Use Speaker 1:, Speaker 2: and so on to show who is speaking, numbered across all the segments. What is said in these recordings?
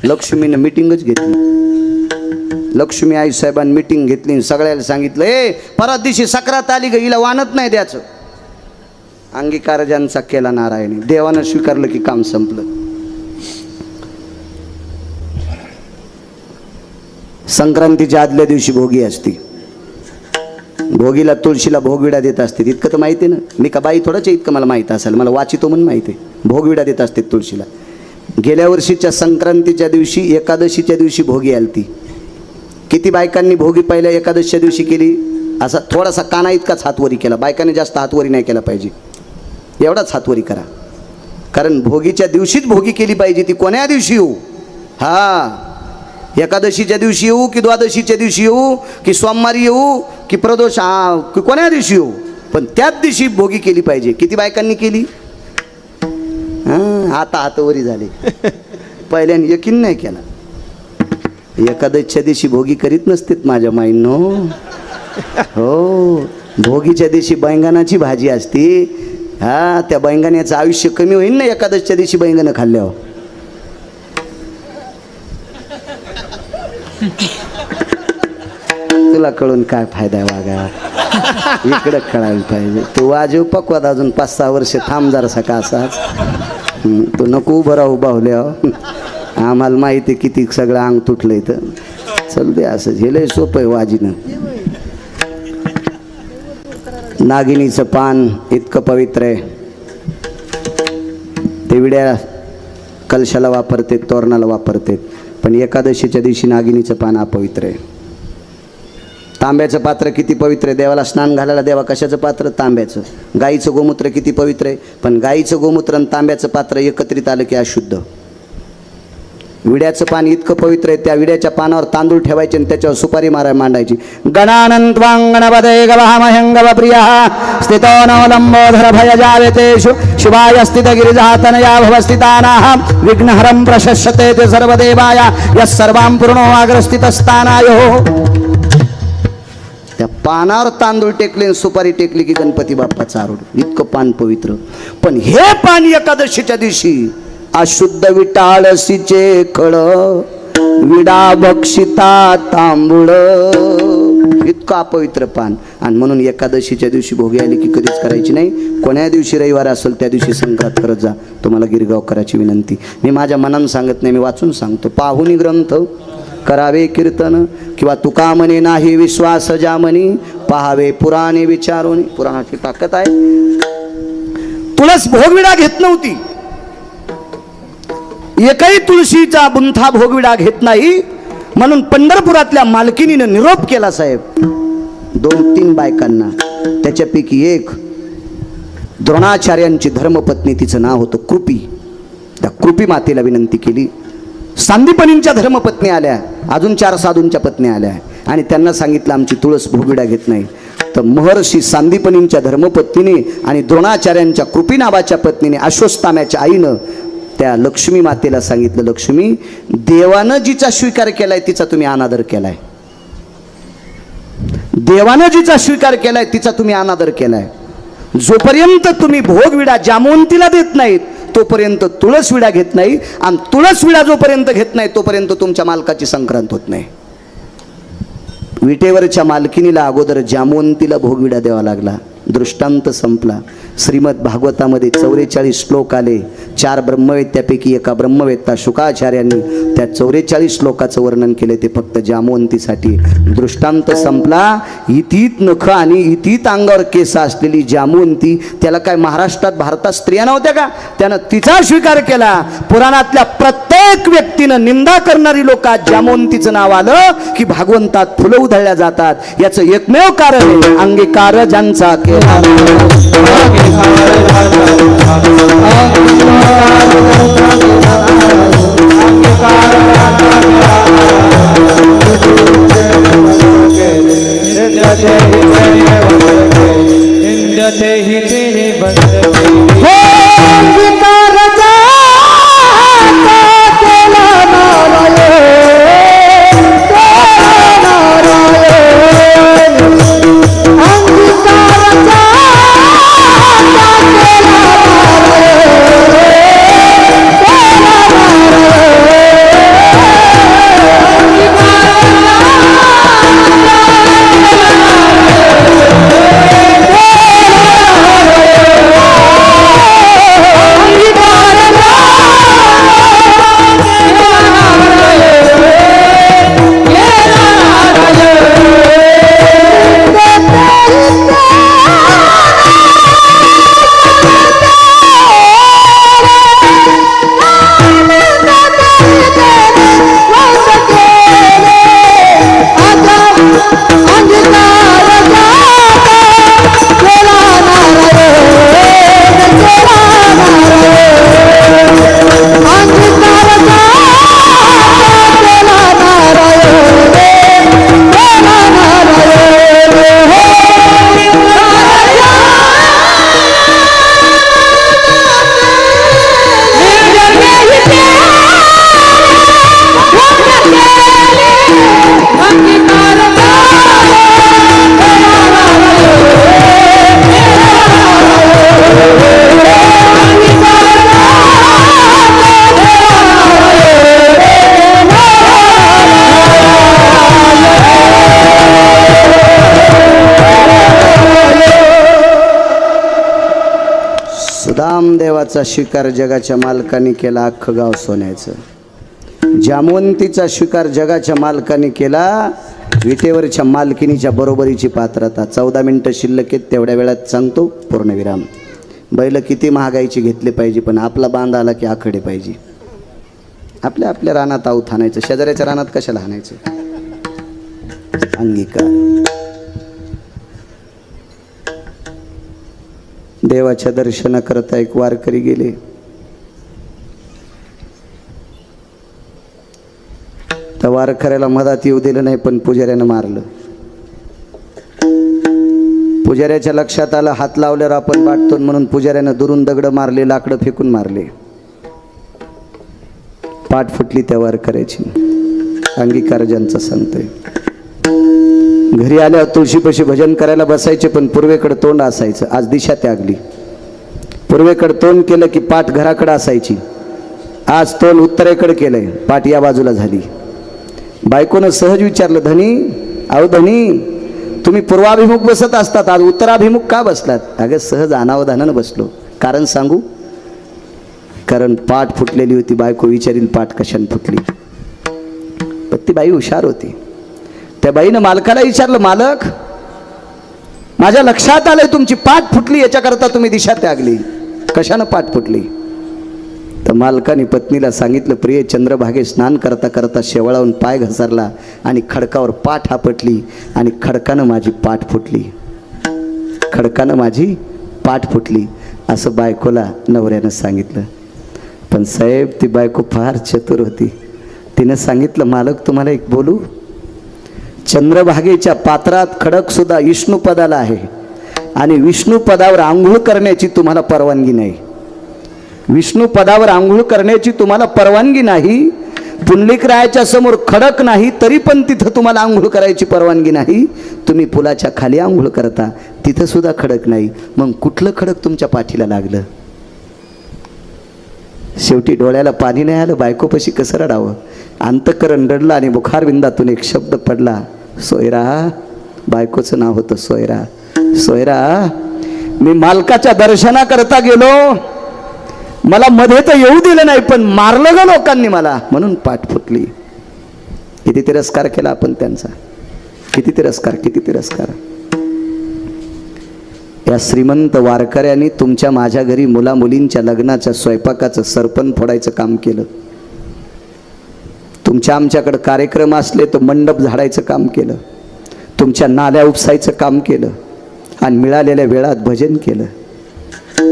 Speaker 1: लक्ष्मीनं मिटिंगच घेतली. लक्ष्मी आई साहेबांनी मिटिंग घेतली, सगळ्याला सांगितलं, परत दिवशी सक्रात आली ग, हिला वानत नाही द्यायचं. अंगीकार ज्यांचा केला नारायणी, देवानं स्वीकारलं की काम संपलं. संक्रांतीच्या आदल्या दिवशी भोगी असते. भोगीला तुळशीला भोगविडा देत असते, इतकं तर माहिती आहे ना. मी का बाई थोडंच इतकं मला माहीत असेल, मला वाचितो म्हणून माहिती आहे. भोगविडा देत असते तुळशीला. गेल्या वर्षीच्या संक्रांतीच्या दिवशी एकादशीच्या दिवशी भोगी आलती. किती बायकांनी भोगी पहिल्या एकादशीच्या दिवशी केली? असा थोडासा काना इतकाच हातवरी केला. बायकांनी जास्त हातवरी नाही केला पाहिजे, एवढाच हातवरी करा. कारण भोगीच्या दिवशीच भोगी केली पाहिजे. ती कोण्या दिवशी येऊ? एकादशीच्या दिवशी येऊ की द्वादशीच्या दिवशी येऊ की सोमवारी येऊ की प्रदोष की कोण्या दिवशी येऊ, पण त्याच दिवशी भोगी केली पाहिजे. किती बायकांनी केली? आता हातवरी झाले. पहिल्याने यकीन नाही केला. एकादशीच्या दिवशी भोगी करीत नसतेत माझ्या माईंनो. हो, भोगीच्या दिवशी बैंगणाची भाजी असते. त्या बैंगण्याचं आयुष्य कमी होईल ना एकादशीच्या दिवशी बैंगणं खाल्ल्यावर. तुला कळून काय फायदा आहे वागा? इकडं कळायला पाहिजे. तू वाजव पकवात अजून 5-6 वर्ष थांब जरासा का असाच. तू नको उभं राहू बाहुल्या. आम्हाला माहिती आहे किती सगळं अंग तुटलंय. तर चल दे, असं झेलंय सोपं आहे वाजीनं. नागिनीचं पान इतकं पवित्र आहे. ते विड्या कलशाला वापरते, तोरणाला वापरते, पण एकादशीच्या दिवशी नागिनीचं पान अपवित्र आहे. तांब्याचं पात्र किती पवित्र आहे. देवाला स्नान घालायला देवा कशाचं पात्र? तांब्याचं. गाईचं गोमूत्र किती पवित्र आहे, पण गाईचं गोमूत्र आणि तांब्याचं पात्र एकत्रित आलं की अशुद्ध. विड्याचं पान इतकं पवित्र आहे, त्या विड्याच्या पानावर तांदूळ ठेवायचे आणि त्याच्यावर सुपारी मांडायची. गणानन्त्वांगणपते गवामहंगव प्रियः स्थितो नवलंबोधर भयजावेतेषु शिवाय स्थित गिरिजातनया भवस्थितानाः विघ्नहरं प्रशस्यते ते सर्वदेवाय यः सर्वां पूर्णो अग्रस्थितस्थानायो. त्या पानावर तांदूळ टेकले, सुपारी टेकली की गणपती बाप्पाचा आरूढ. इतकं पान पवित्र. पण हे पान एकादशीच्या दिवशी अशुद्ध विटाळसीचे खळ विडा बक्षिता तांबूळ, इतकं अपवित्र पान. आणि म्हणून एकादशीच्या दिवशी भोगी आली की कधीच करायची नाही. कोण्या दिवशी रविवार असेल त्या दिवशी संक्रांत करत जा. तुम्हाला गिरगावकराची विनंती. मी माझ्या मनानं सांगत नाही, मी वाचून सांगतो. पाहुनी ग्रंथ करावे कीर्तन किंवा तुका म्हणे नाही विश्वास जामनी पहावे पुराणे विचारून. पुराणाची ताकद आहे. तुळस भोगविडा घेत नव्हती. एकही तुळशीचा बुंथा भोगविडा घेत नाही. म्हणून पंढरपुरातल्या मालकिनीनं निरोप केला साहेब 2-3 बायकांना. त्याच्यापैकी एक द्रोणाचार्यांची धर्मपत्नी, तिचं नाव होतं कृपी. त्या कृपी मातेला विनंती केली. सांदीपनींच्या धर्मपत्नी आल्या, अजून 4 साधूंच्या पत्नी आल्या आणि त्यांना सांगितलं आमची तुळस भोगविडा घेत नाही. तर महर्षी सांदीपनींच्या धर्मपत्नीने आणि द्रोणाचार्यांच्या कृपी नावाच्या पत्नीने अश्वत्थाम्याच्या आईनं त्या लक्ष्मी मातेला सांगितलं, लक्ष्मी, देवानं जिचा स्वीकार केलाय तिचा तुम्ही अनादर केलाय. देवानं जिचा स्वीकार केलाय तिचा तुम्ही अनादर केलाय. जोपर्यंत तुम्ही भोगविडा जामवंतीला देत नाहीत तोपर्यंत तुळस विडा घेत नाही. आणि तुळस विडा जोपर्यंत घेत नाही तोपर्यंत तुमच्या मालकाची संक्रांत होत नाही. विटेवरच्या मालकिनीला अगोदर जामवंतीला भोगविडा द्यावा लागला. दृष्टांत संपला. श्रीमद भागवतामध्ये 44 श्लोक आले. 4 ब्रह्मवेत्यापैकी एका ब्रह्मवेत्ता शुकाचार्यांनी त्या 44 श्लोकाचं वर्णन केले. ते फक्त जामवंतीसाठी. दृष्टांत संपला. इतीत नख आणि इतीत अंगावर केस असलेली जामवंती, त्याला काय महाराष्ट्रात भारतात स्त्रिया नव्हत्या का? त्यानं तिचा स्वीकार केला. पुराणातल्या प्रत्येक व्यक्तीनं निंदा करणारी लोक जामवंतीचं नाव आलं की भागवंतात फुलं उधळल्या जातात. याचं एकमेव कारण आहे अंगीकार ज्यांचा केला. देवाचा स्वीकार जगाच्या मालकाने केला, अख्खं गाव सोन्याचं. जामवंतीचा स्वीकार जगाच्या मालकाने केला, विटेवरच्या मालकिनीच्या बरोबरीची पात्रता. 14 मिनिटं शिल्लक आहेत, तेवढ्या वेळात सांगतो पूर्णविराम. बैल किती महागाईची घेतली पाहिजे, पण आपला बांध आला की आखडे पाहिजे. आपल्या आपल्या रानात आऊत हाणायचं, शेजाऱ्याच्या रानात कशाला हाणायचं. अंगीकार. देवाच्या दर्शनाकरता एक वारकरी गेले. त्या वारकऱ्याला मधात येऊ दिलं नाही, पण पुजाऱ्यानं मारलं. पुजाऱ्याच्या लक्षात आलं, हात लावल्यावर आपण वाटतो म्हणून पुजाऱ्यानं दुरून दगड मारले, लाकडं फेकून मारले. पाठ फुटली त्या वारकऱ्याची. अंगीकार ज्यांचा सांगतोय. घरी आल्यावर तुळशीपाशी भजन करायला बसायचे, पण पूर्वेकडे तोंड असायचं. आज दिशा त्यागली. पूर्वेकडे तोंड केलं की पाठ घराकडे असायची. आज तोंड उत्तरेकडे केलंय, पाठ या बाजूला झाली. बायकोनं सहज विचारलं, धनी, अहो धनी, तुम्ही पूर्वाभिमुख बसत असतात, आज उत्तराभिमुख का बसलात? अगं सहज अनावधानानं बसलो. कारण सांगू? कारण पाठ फुटलेली होती. बायको विचारील पाठ कशाने फुटली. पण ती बाई हुशार होती. त्या बाईनं मालकाला विचारलं, मालक, माझ्या लक्षात आलंय तुमची पाठ फुटली, याच्याकरता तुम्ही दिशा त्यागली. कशानं पाठ फुटली? तर मालकाने पत्नीला सांगितलं, प्रिय, चंद्रभागे स्नान करता करता शेवळावून पाय घसरला आणि खडकावर पाठ आपटली आणि खडकानं माझी पाठ फुटली. खडकानं माझी पाठ फुटली असं बायकोला नवऱ्यानं सांगितलं. पण साहेब, ती बायको फार चतुर होती. तिनं सांगितलं, मालक, तुम्हाला एक बोलू? चंद्रभागेच्या पात्रात खडक सुद्धा विष्णू पदाला आहे आणि विष्णू पदावर आंघोळ करण्याची तुम्हाला परवानगी नाही. विष्णू पदावर आंघोळ करण्याची तुम्हाला परवानगी नाही. पुंडलिकरायाच्या समोर खडक नाही, तरी पण तिथं तुम्हाला आंघोळ करायची परवानगी नाही. तुम्ही पुलाच्या खाली आंघोळ करता, तिथं सुद्धा खडक नाही. मग कुठलं खडक तुमच्या पाठीला लागलं? शेवटी डोळ्याला पाणी नाही आलं. बायकोपाशी कसं रडावं? अंतःकरण रडलं आणि बुखारविंदातून एक शब्द पडला, सोयरा. बायकोचं नाव होतं सोयरा. सोयरा, मी मालकाच्या दर्शनाकरता गेलो, मला मध्ये तर येऊ दिलं नाही, पण मारलं ग लोकांनी मला, म्हणून पाठ फुटली. किती तिरस्कार केला आपण त्यांचा. किती तिरस्कार, किती तिरस्कार. या श्रीमंत वारकऱ्यांनी तुमच्या माझ्या घरी मुला मुलींच्या लग्नाच्या स्वयंपाकाचं सरपण फोडायचं काम केलं. तुमच्या आमच्याकडे कार्यक्रम असले तर मंडप झाडायचं काम केलं. तुमच्या नाल्या उपसायचं काम केलं आणि मिळालेल्या वेळात भजन केलं.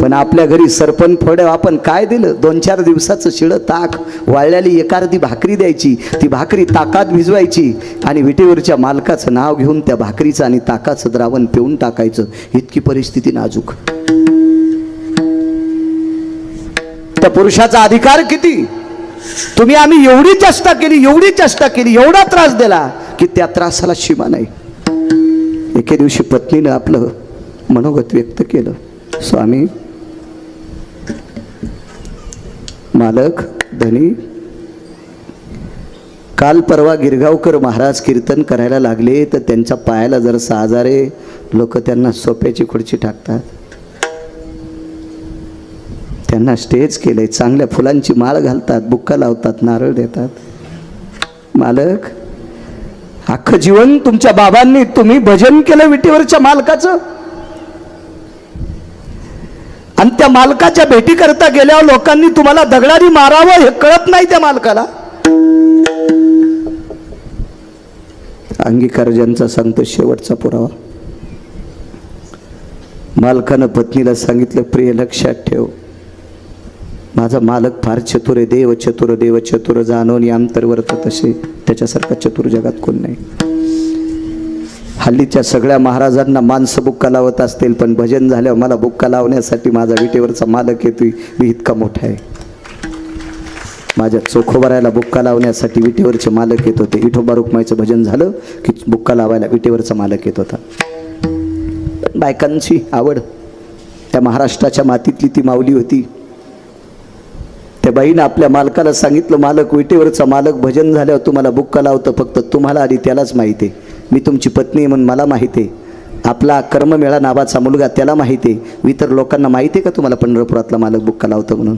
Speaker 1: पण आपल्या घरी सरपण फोड्या आपण काय दिलं? 2-4 दिवसाचं शिळं ताक, वाळलेली एखादी भाकरी द्यायची. ती भाकरी ताकात भिजवायची आणि विटेवरच्या मालकाचं नाव घेऊन त्या भाकरीचं आणि ताकाचं द्रावण पिऊन टाकायचं. इतकी परिस्थिती नाजूक. त्या पुरुषाचा अधिकार किती? तुम्ही आम्ही एवढी चेष्टा केली, एवढी चेष्टा केली, एवढा त्रास दिला की त्या त्रासाला सीमा नाही. एके दिवशी पत्नीनं आपलं मनोगत व्यक्त केलं, स्वामी, मालक, धनी, काल परवा गिरगावकर महाराज कीर्तन करायला लागले तर त्यांच्या पायाला जरासा आजार आहे. लोक त्यांना सोप्याची खुर्ची टाकतात. त्यांना स्टेज केलंय, चांगल्या फुलांची माळ घालतात, बुक्का लावतात, नारळ देतात. मालक, अख्खं जीवन तुमच्या बाबांनी तुम्ही भजन केलं विटेवरच्या मालकाचं, आणि त्या मालकाच्या भेटी करता गेल्यावर लोकांनी तुम्हाला दगडाने मारावं हे कळत नाही त्या मालकाला. अंगीकार ज्यांचा सांगतो शेवटचा पुरावा. मालकानं पत्नीला सांगितलं, प्रिय, लक्षात ठेव, माझा मालक फार चतुर आहे. देव चतुर, देव चतुर, जाणून अंतर्वर्त तसे, त्याच्यासारखा चतुर जगात कोण नाही. हल्लीच्या सगळ्या महाराजांना माणसं बुक्का लावत असतील, पण भजन झाल्यावर मला बुक्का लावण्यासाठी माझा विटेवरचा मालक येतोय. मी इतका मोठा आहे. माझ्या चोखोबारायला बुक्का लावण्यासाठी विटेवरचे मालक येत होते. विठोबा रुक्माईचं भजन झालं की बुक्का लावायला विटेवरचा मालक येत होता. बायकांची आवड. त्या महाराष्ट्राच्या मातीतली ती माऊली होती. त्या बाईनं आपल्या मालकाला सांगितलं, मालक, विटेवरचा मालक भजन झाल्यावर तुम्हाला बुक्का लावतं, फक्त तुम्हाला आधी त्यालाच माहिती आहे. मी तुमची पत्नी म्हणून मला माहिती आहे. आपला कर्ममेळा नावाचा मुलगा, त्याला माहिती आहे. इतर लोकांना माहिती आहे का तुम्हाला पंढरपुरातला मालक बुक्का लावतो म्हणून?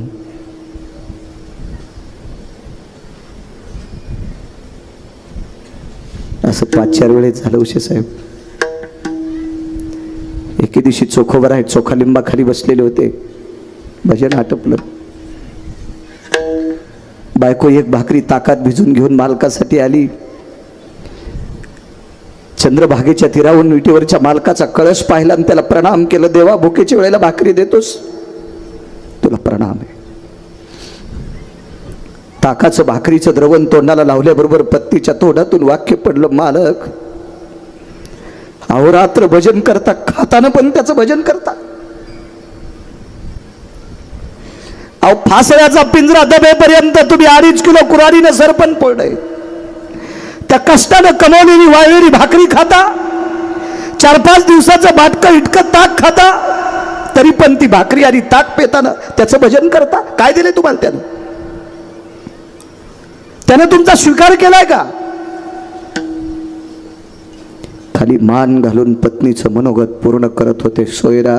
Speaker 1: असं 5-4 वेळेस झालं उशे साहेब. एके दिवशी चोखोबर आहे, चोखा लिंबाखाली बसलेले होते, भजन आटपलं. बायको एक भाकरी ताकात भिजून घेऊन मालकासाठी आली. चंद्रभागेच्या तीरावरून विटीवरच्या मालकाचा कळश पाहिला आणि त्याला प्रणाम केलं. देवा, भुकेच्या वेळेला भाकरी देतोस, तुला प्रणाम आहे. ताकाचं भाकरीचं द्रवण तोंडाला लावल्याबरोबर पत्नीच्या तोंडातून वाक्य पडलं, मालक अहोरात्र भजन करता, खाताना पण त्याचं भजन करता. अहो, फासळ्याचा पिंजरा दबेपर्यंत तुम्ही 2.5 किलो कुऱ्हाडीनं सरपण फोडलंय. त्या कष्टानं कमवलेली वाळलेली भाकरी खाता, 4-5 दिवसाचं बाटकं इटकं ताक खाता, तरी पण ती भाकरी आणि ताक पेताना त्याचं भजन करता. काय दिले तुम्हाला त्यानं तुमचा स्वीकार केलाय का? खाली मान घालून पत्नीचं मनोगत पूर्ण करत होते. सोयरा,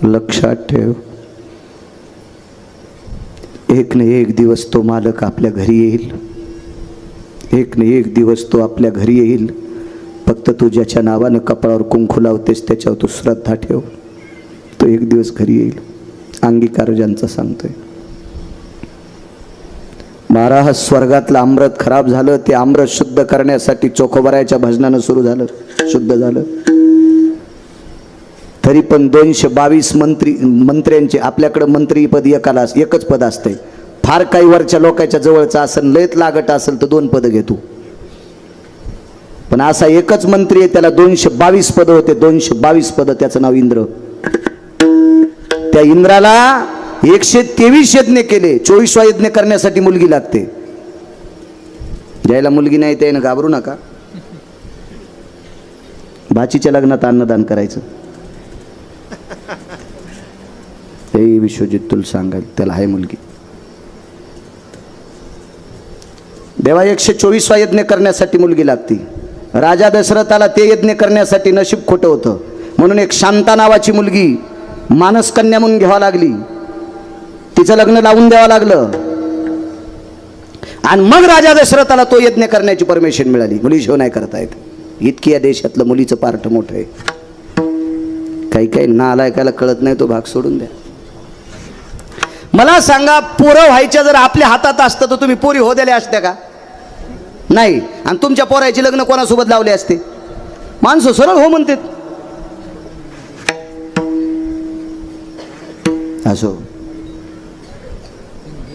Speaker 1: लक्षात ठेव, एक न एक दिवस तो मालक आपल्या घरी येईल. एक न एक दिवस तो आपल्या घरी येईल. फक्त तू ज्याच्या नावानं कपाळावर कुंकू लावतेस त्याच्यावर तू श्रद्धा ठेव. तो एक दिवस घरी येईल. अंगीकार ज्यांचा सांगतोय. महाराज, स्वर्गातलं अमृत खराब झालं, ते अमृत शुद्ध करण्यासाठी चोखोबरायच्या भजनानं सुरू झालं, शुद्ध झालं. तरी पण 222 मंत्र्यांचे, आपल्याकडे मंत्रीपद एकाला एकच पद असते. फार काही वरच्या लोकांच्या जवळचं असेल, लयत लागत असेल तर 2 पदं घेतो. पण असा एकच मंत्री आहे, त्याला 222 पदं होते. 222 पदं. त्याचं नाव इंद्र. त्या इंद्राला 123 यज्ञ केले. 24वा यज्ञ करण्यासाठी मुलगी लागते. ज्याला मुलगी नाही त्यानं घाबरू नका. भाचीच्या लग्नात अन्नदान करायचं. हे विश्वजित तुला सांगाल, त्याला आहे मुलगी. देवा 124वा यज्ञ करण्यासाठी मुलगी लागती. राजा दशरथाला ते यज्ञ करण्यासाठी नशीब खोटं होतं, म्हणून एक शांता नावाची मुलगी मानसकन्या म्हणून घ्यावा लागली. तिचं लग्न लावून द्यावं लागलं आणि मग राजा दशरथाला तो यज्ञ करण्याची परमिशन मिळाली. मुलीशिवाय नाही करता येत. इतकी या देशातलं मुलीचं पार्ट मोठं आहे. काही काही नालायकाला कळत नाही, तो भाग सोडून द्या. मला सांगा, पोरं व्हायच्या जर आपल्या हातात असतं तर तुम्ही पोरी हो दिल्या असत्या का? नाही. आणि तुमच्या पोराची लग्न कोणासोबत लावले असते? माणसं सरळ हो म्हणतात. असो,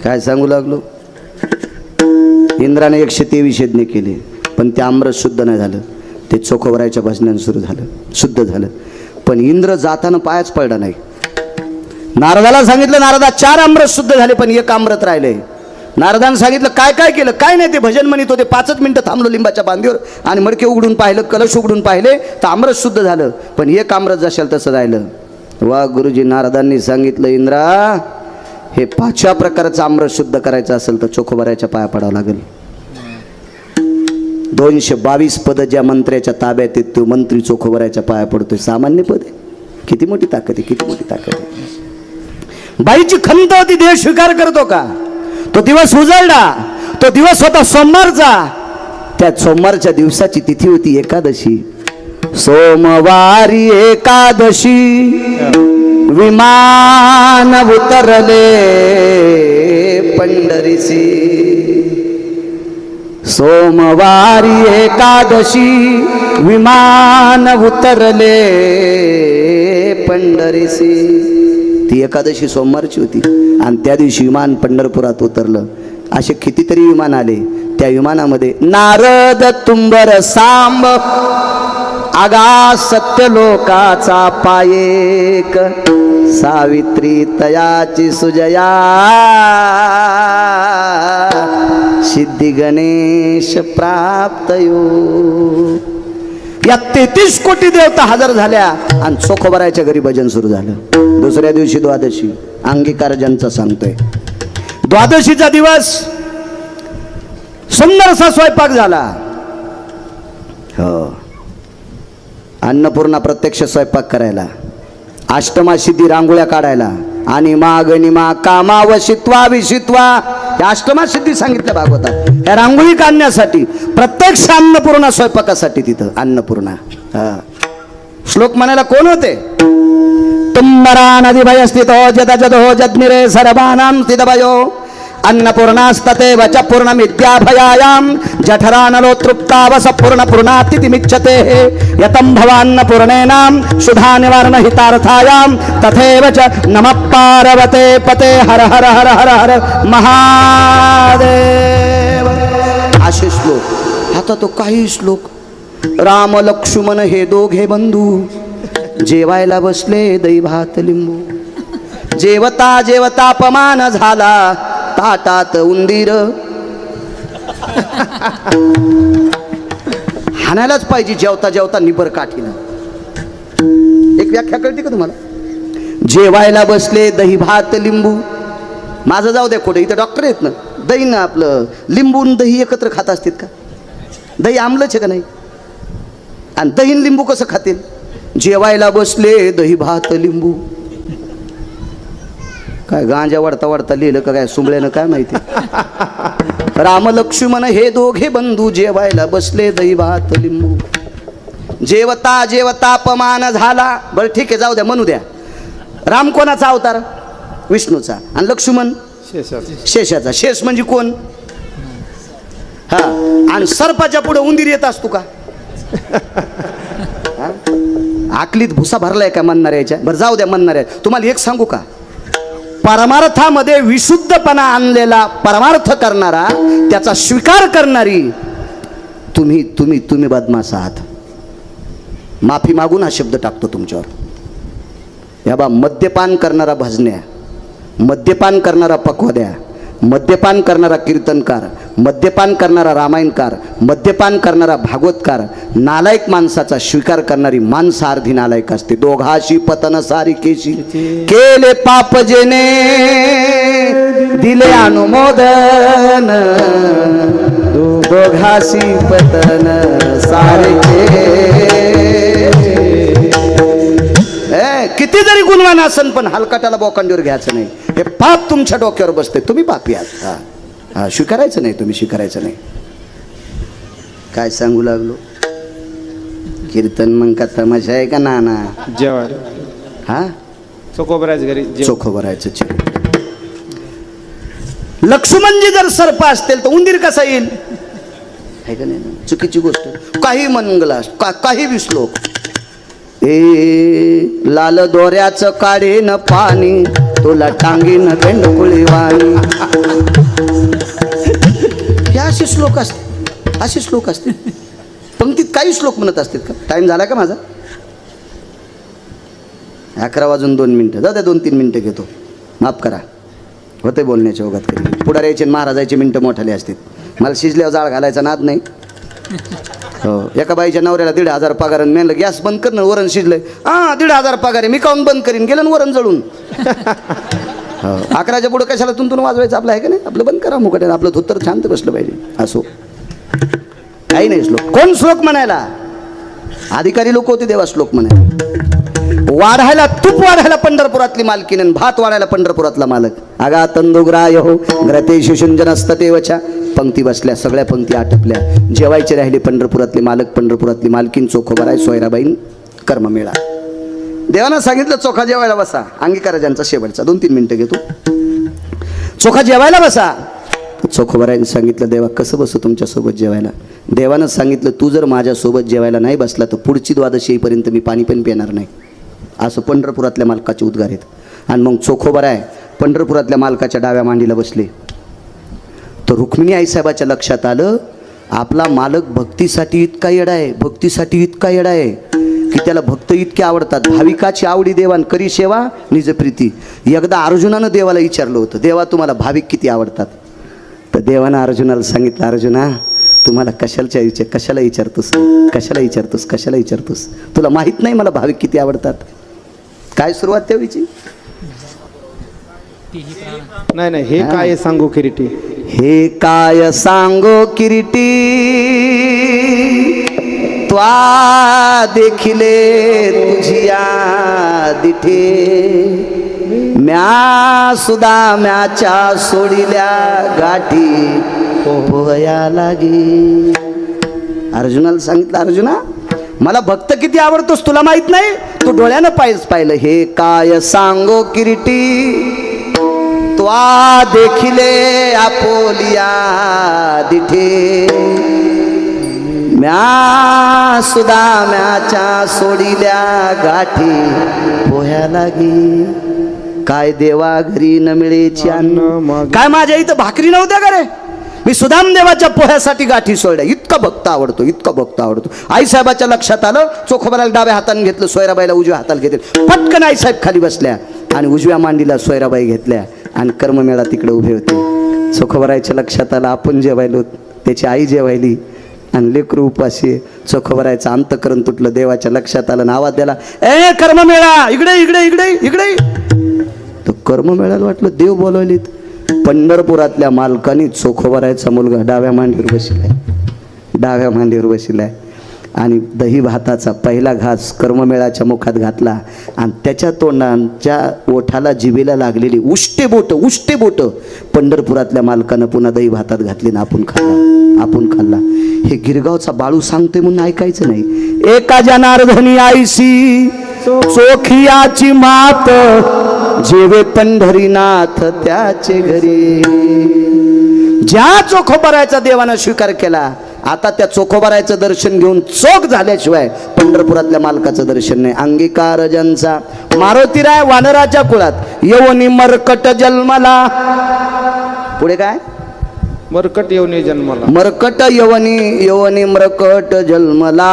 Speaker 1: काय सांगू लागलो. इंद्राने 123 यज्ञ केले, पण ते अमृत शुद्ध नाही झालं. ते चोखोबरायच्या भजनानं सुरू झालं, शुद्ध झालं. पण इंद्र जाताना पायच पडला नाही. नारदाला सांगितलं, नारदा 4 अमृत शुद्ध झाले, पण 1 अमृत राहिले. नारदानं सांगितलं, काय काय केलं? काय नाही, ते भजन म्हणत होते. 5 मिनिटं थांबलो लिंबाच्या बांधीवर आणि मडके उघडून पाहिलं, कलश उघडून पाहिले तर अमृत शुद्ध झालं, पण 1 अमृत जशाल तसं राहिलं. वा गुरुजी, नारदांनी सांगितलं, इंद्रा, हे 5व्या प्रकारचं अमृत शुद्ध करायचं असेल तर चोखोबरायच्या पाया पडावं लागेल. 222 पदं ज्या मंत्र्याच्या ताब्यात आहेत, तो मंत्री चोखोबरायच्या पाया पडतोय. सामान्य पद आहे. किती मोठी ताकद आहे, किती मोठी ताकद आहे. बाईची खंत होती, देह स्वीकार करतो का? तो दिवस उजळला. तो दिवस होता सोमवारचा. त्या सोमवारच्या दिवसाची तिथी होती एकादशी. सोमवारी एकादशी विमान उतरले पंढरीसी. सोमवारी एकादशी विमान उतरले पंढरीसी. ती एकादशी सोमवारची होती आणि त्या दिवशी विमान पंढरपुरात उतरलं. असे कितीतरी विमान आले. त्या विमानामध्ये नारद, तुंबर, सांब, आगा सत्य लोकाचा पायेक, सावित्री तयाची सुजया, सिद्धी गणेश प्राप्तयो. या 33 कोटी देवता हजर झाल्या आणि चोखोबरायच्या घरी भजन सुरू झालं. दुसऱ्या दिवशी द्वादशी. अंगीकार ज्यांचा सांगतोय. द्वादशीचा दिवस सुंदरसा स्वयंपाक झाला. हो, अन्नपूर्णा प्रत्यक्ष स्वयंपाक करायला, अष्टमा सिद्धी रांगोळ्या काढायला, आणि मागणिमा कामा वशित्वा विशित्वा, या अष्टमा सिद्धी सांगितल्या भागवतात. या रांगोळी काढण्यासाठी प्रत्यक्ष अन्नपूर्णा स्वयंपाकासाठी तिथं अन्नपूर्णा. श्लोक म्हणायला कोण होते? तुम्बरा नदी भय स्थितो जद जदो जद्निरे सर्वानां स्थित भयो अन्नपूर्णास्तते वच पूर्णमिद्याभयायां जठरानलो तृप्तावस पूर्णपूर्णातिथिमिच्छते यतं भवान्नपूर्णेनां शुधा निवारण हितार्थायां तथैव च नमः पार्वते पते हर हर हर हर हर महादेव. असे श्लोक. आता तो काही श्लोक. राम लक्ष्मण हे दोघे बंधू जेवायला बसले दही भात लिंबू, जेवता जेवता अपमान झाला ताटात उंदीर. हाणायलाच पाहिजे जेवता जेवता निबर काठीनं. एक व्याख्या कळते का तुम्हाला? जेवायला बसले दही भात लिंबू. माझं जाऊ द्या कुठे, इथं डॉक्टर आहेत ना. दही ना आपलं लिंबू दही एकत्र खात असतात का? दही आमलंच आहे का नाही? आणि दही लिंबू कसं खातील? जेवायला बसले दही भात लिंबू. काय गांजा वाढता वाढता लिहिलं का काय सुंबळ्यानं काय माहिती. राम लक्ष्मण हे दोघे बंधू जेवायला बसले दही भात लिंबू, जेवता जेवता अपमान झाला. बरं ठीक आहे, जाऊ द्या, म्हणू द्या. राम कोणाचा अवतार? विष्णूचा. आणि लक्ष्मण शेषाचा. शेष म्हणजे कोण? हा. आणि सर्पाच्या पुढे उंदीर येत असतो का? आकलीत भुसा भरलाय का म्हणणाऱ्याच्या? बरं जाऊ द्या म्हणणाऱ्या. तुम्हाला एक सांगू का? परमार्थामध्ये विशुद्धपणा आणलेला परमार्थ करणारा, त्याचा स्वीकार करणारी तुम्ही तुम्ही तुम्ही बदमाश आहात. माफी मागून हा शब्द टाकतो तुमच्यावर. या बा, मद्यपान करणारा भजन्या, मद्यपान करणारा पक्वाद्या, मद्यपान करणारा कीर्तनकार, मद्यपान करणारा रामायणकार, मद्यपान करणारा भागवतकार, नालायक माणसाचा स्वीकार करणारी माणसं अर्धी नालायक असते. दोघाशी पतन सारिकेशी केले पाप जेने दिले अनुमोदन, दोघाशी पतन सारिके. किती जरी गुणवान असन पण हलकटाला बोकांडीवर घ्यायचं नाही. हे पाप तुमच्या डोक्यावर बसते. तुम्ही पापी आहात. हा, स्वीकारायचं नाही. तुम्ही स्वीकारायचं नाही. काय सांगू लागलो? कीर्तन मग का तमाशा आहे का नाना?
Speaker 2: जेवण.
Speaker 1: हा,
Speaker 2: चोखोबरायचं घरी.
Speaker 1: चोखोबरायचं. लक्ष्मणजी जर सर्प असतील तर उंदीर कसा येईल? आहे का नाही? चुकीची गोष्ट. काही मंगला काही बी श्लोक. लाल दोऱ्याचं काढेन पाणी तुला टांगीन बेंडकुळी वाणी. हे असे श्लोक असते. असे श्लोक असते. पंक्तीत काही श्लोक म्हणत असतात का? टाइम झाला का माझा? 11 वाजून 2 मिनिटं. जाऊ द्या, 2-3 मिनिटं घेतो. माफ करा, होते बोलण्याच्या ओघात. कधी पुढाऱ्याचे महाराजाचे मिनटं मोठाले असतात. मला शिजल्यावर जाळ घालायचा नाद नाही. हो, एका बाईच्या नवऱ्याला 1,500 पगार आणि म्हणलं गॅस बंद कर ना, वरण शिजलंय. 1,500 पगार आहे, मी काऊन बंद करीन? गेलं वरण जळून. हो, 11च्या पुढे कशाला तुंतून वाजवायचं? आपलं आहे का नाही? आपलं बंद करा मुकट्यानं. आपलं धोतर शांत बसलं पाहिजे. असो, काही नाही श्लोक. कोण श्लोक म्हणायला? अधिकारी लोक होते देवा श्लोक म्हणायला. वाढायला तूप वाढायला पंढरपुरातली मालकीन आणि भात वाढायला पंढरपुरातला मालक. आगा तंदुग्राय हो ग्रते शिशुंजनस्ततेवच्या. पंक्ती बसल्या, सगळ्या पंक्ती आटपल्या. जेवायचे राहिले पंढरपुरातले मालक, पंढरपुरातली मालकीन. चोखोबराय सोयराबाईन कर्म मेळा. देवानं सांगितलं चोखा जेवायला बसा. अंगीकाराजांचा शेवटचा 2-3 मिनिटं घेतो. चोखा जेवायला बसा. चोखोबरायने सांगितलं देवा कसं बसू तुमच्यासोबत जेवायला? देवानं सांगितलं तू जर माझ्यासोबत जेवायला नाही बसला तर पुढची द्वादशी येईपर्यंत मी पाणी पण पिणार नाही. असं पंढरपुरातल्या मालकाचे उद्गार आहेत. आणि मग चोखोबराय पंढरपुरातल्या मालकाच्या डाव्या मांडीला बसले. तर रुक्मिणी आईसाहेबाच्या लक्षात आलं आपला मालक भक्तीसाठी इतका येडा आहे, भक्तीसाठी इतका येडा आहे की त्याला भक्त इतके आवडतात. भाविकाची आवडी देवान करी सेवा निज प्रीती. एकदा अर्जुनानं देवाला विचारलं होतं, देवा तुम्हाला भाविक किती आवडतात? तर देवानं अर्जुनाला सांगितलं, अर्जुना तुम्हाला कशाला विचारतोस? कशाला विचारतोस? तुला माहीत नाही मला भाविक किती आवडतात? काय सुरुवात तेवीची?
Speaker 2: नाही, हे काय सांगू किरीटी? हे
Speaker 1: काय सांगो किरीटी त्वा देखिले तुझिया दिठे म्या सुदा म्याच्या सोडिल्या गाठी पोहया लागी. अर्जुनाला सांगितलं, अर्जुना मला भक्त किती आवडतोस तुला माहित नाही, तू डोळ्यानं पाहिलं. हे काय सांगो किरीटी त्वा देखिले आपोलिया दिठे म्या सुदा म्याच्या सोडिल्या गाठी पोह्या लागी. काय देवा घरी न मिळेची अन्न, काय माझ्या इथं भाकरी नव्हत्या का रे, मी सुदाम देवाच्या पोह्यासाठी गाठी सोडल्या. इतका भक्त आवडतो, इतका भक्त आवडतो. आईसाहेबाच्या लक्षात आलं, चोखोबाला डाव्या हाताने घेतलं, सोयराबाईला उजव्या हाताला घेतलं. पटकन आईसाहेब खाली बसल्या आणि उजव्या मांडीला सोयराबाई घेतल्या आणि कर्ममेळा तिकडे उभे होते. चोखोबरायच्या लक्षात आलं, आपण जेवायलो, त्याची आई जेवायली आणि लेकरू उपाशी. चोखोबरायचं अंतकरण तुटलं, देवाच्या लक्षात आलं, आवाज द्याला, ए कर्ममेळा इकडे इकडे इकडे इकडे. तर कर्ममेळ्याला वाटलं देव बोलवलीत. पंढरपुरातल्या मालकानी चोखोबरायचा मुलगा डाव्या मांडीवर बसलाय, डाव्या मांडीवर बसलाय आणि दही भाताचा पहिला घास कर्ममेळाच्या मुखात घातला आणि त्याच्या तोंडाच्या ओठाला जिभेला लागलेली उष्टे बोट पंढरपुरातल्या मालकानं पुन्हा दही भातात घातली ना आपण खाल्ला. हे गिरगावचा बाळू सांगतोय म्हणून ऐकायचं नाही. एका जनार्दनी आईसी चोखियाची मात जेवे पंढरीनाथ त्याचे घरी. ज्या चोखोबरायचा देवानं स्वीकार केला, आता त्या चोखोबरायचं दर्शन घेऊन चोख झाल्याशिवाय पंढरपुरातल्या मालकाचं दर्शन नाही. अंगीकार ज्यांचा मारुतीराय वानराच्या कुळात यवनी मरकट जन्मला. पुढे काय,
Speaker 2: मरकट येऊन जन्माला,
Speaker 1: मरकट यवनी मरकट जन्मला.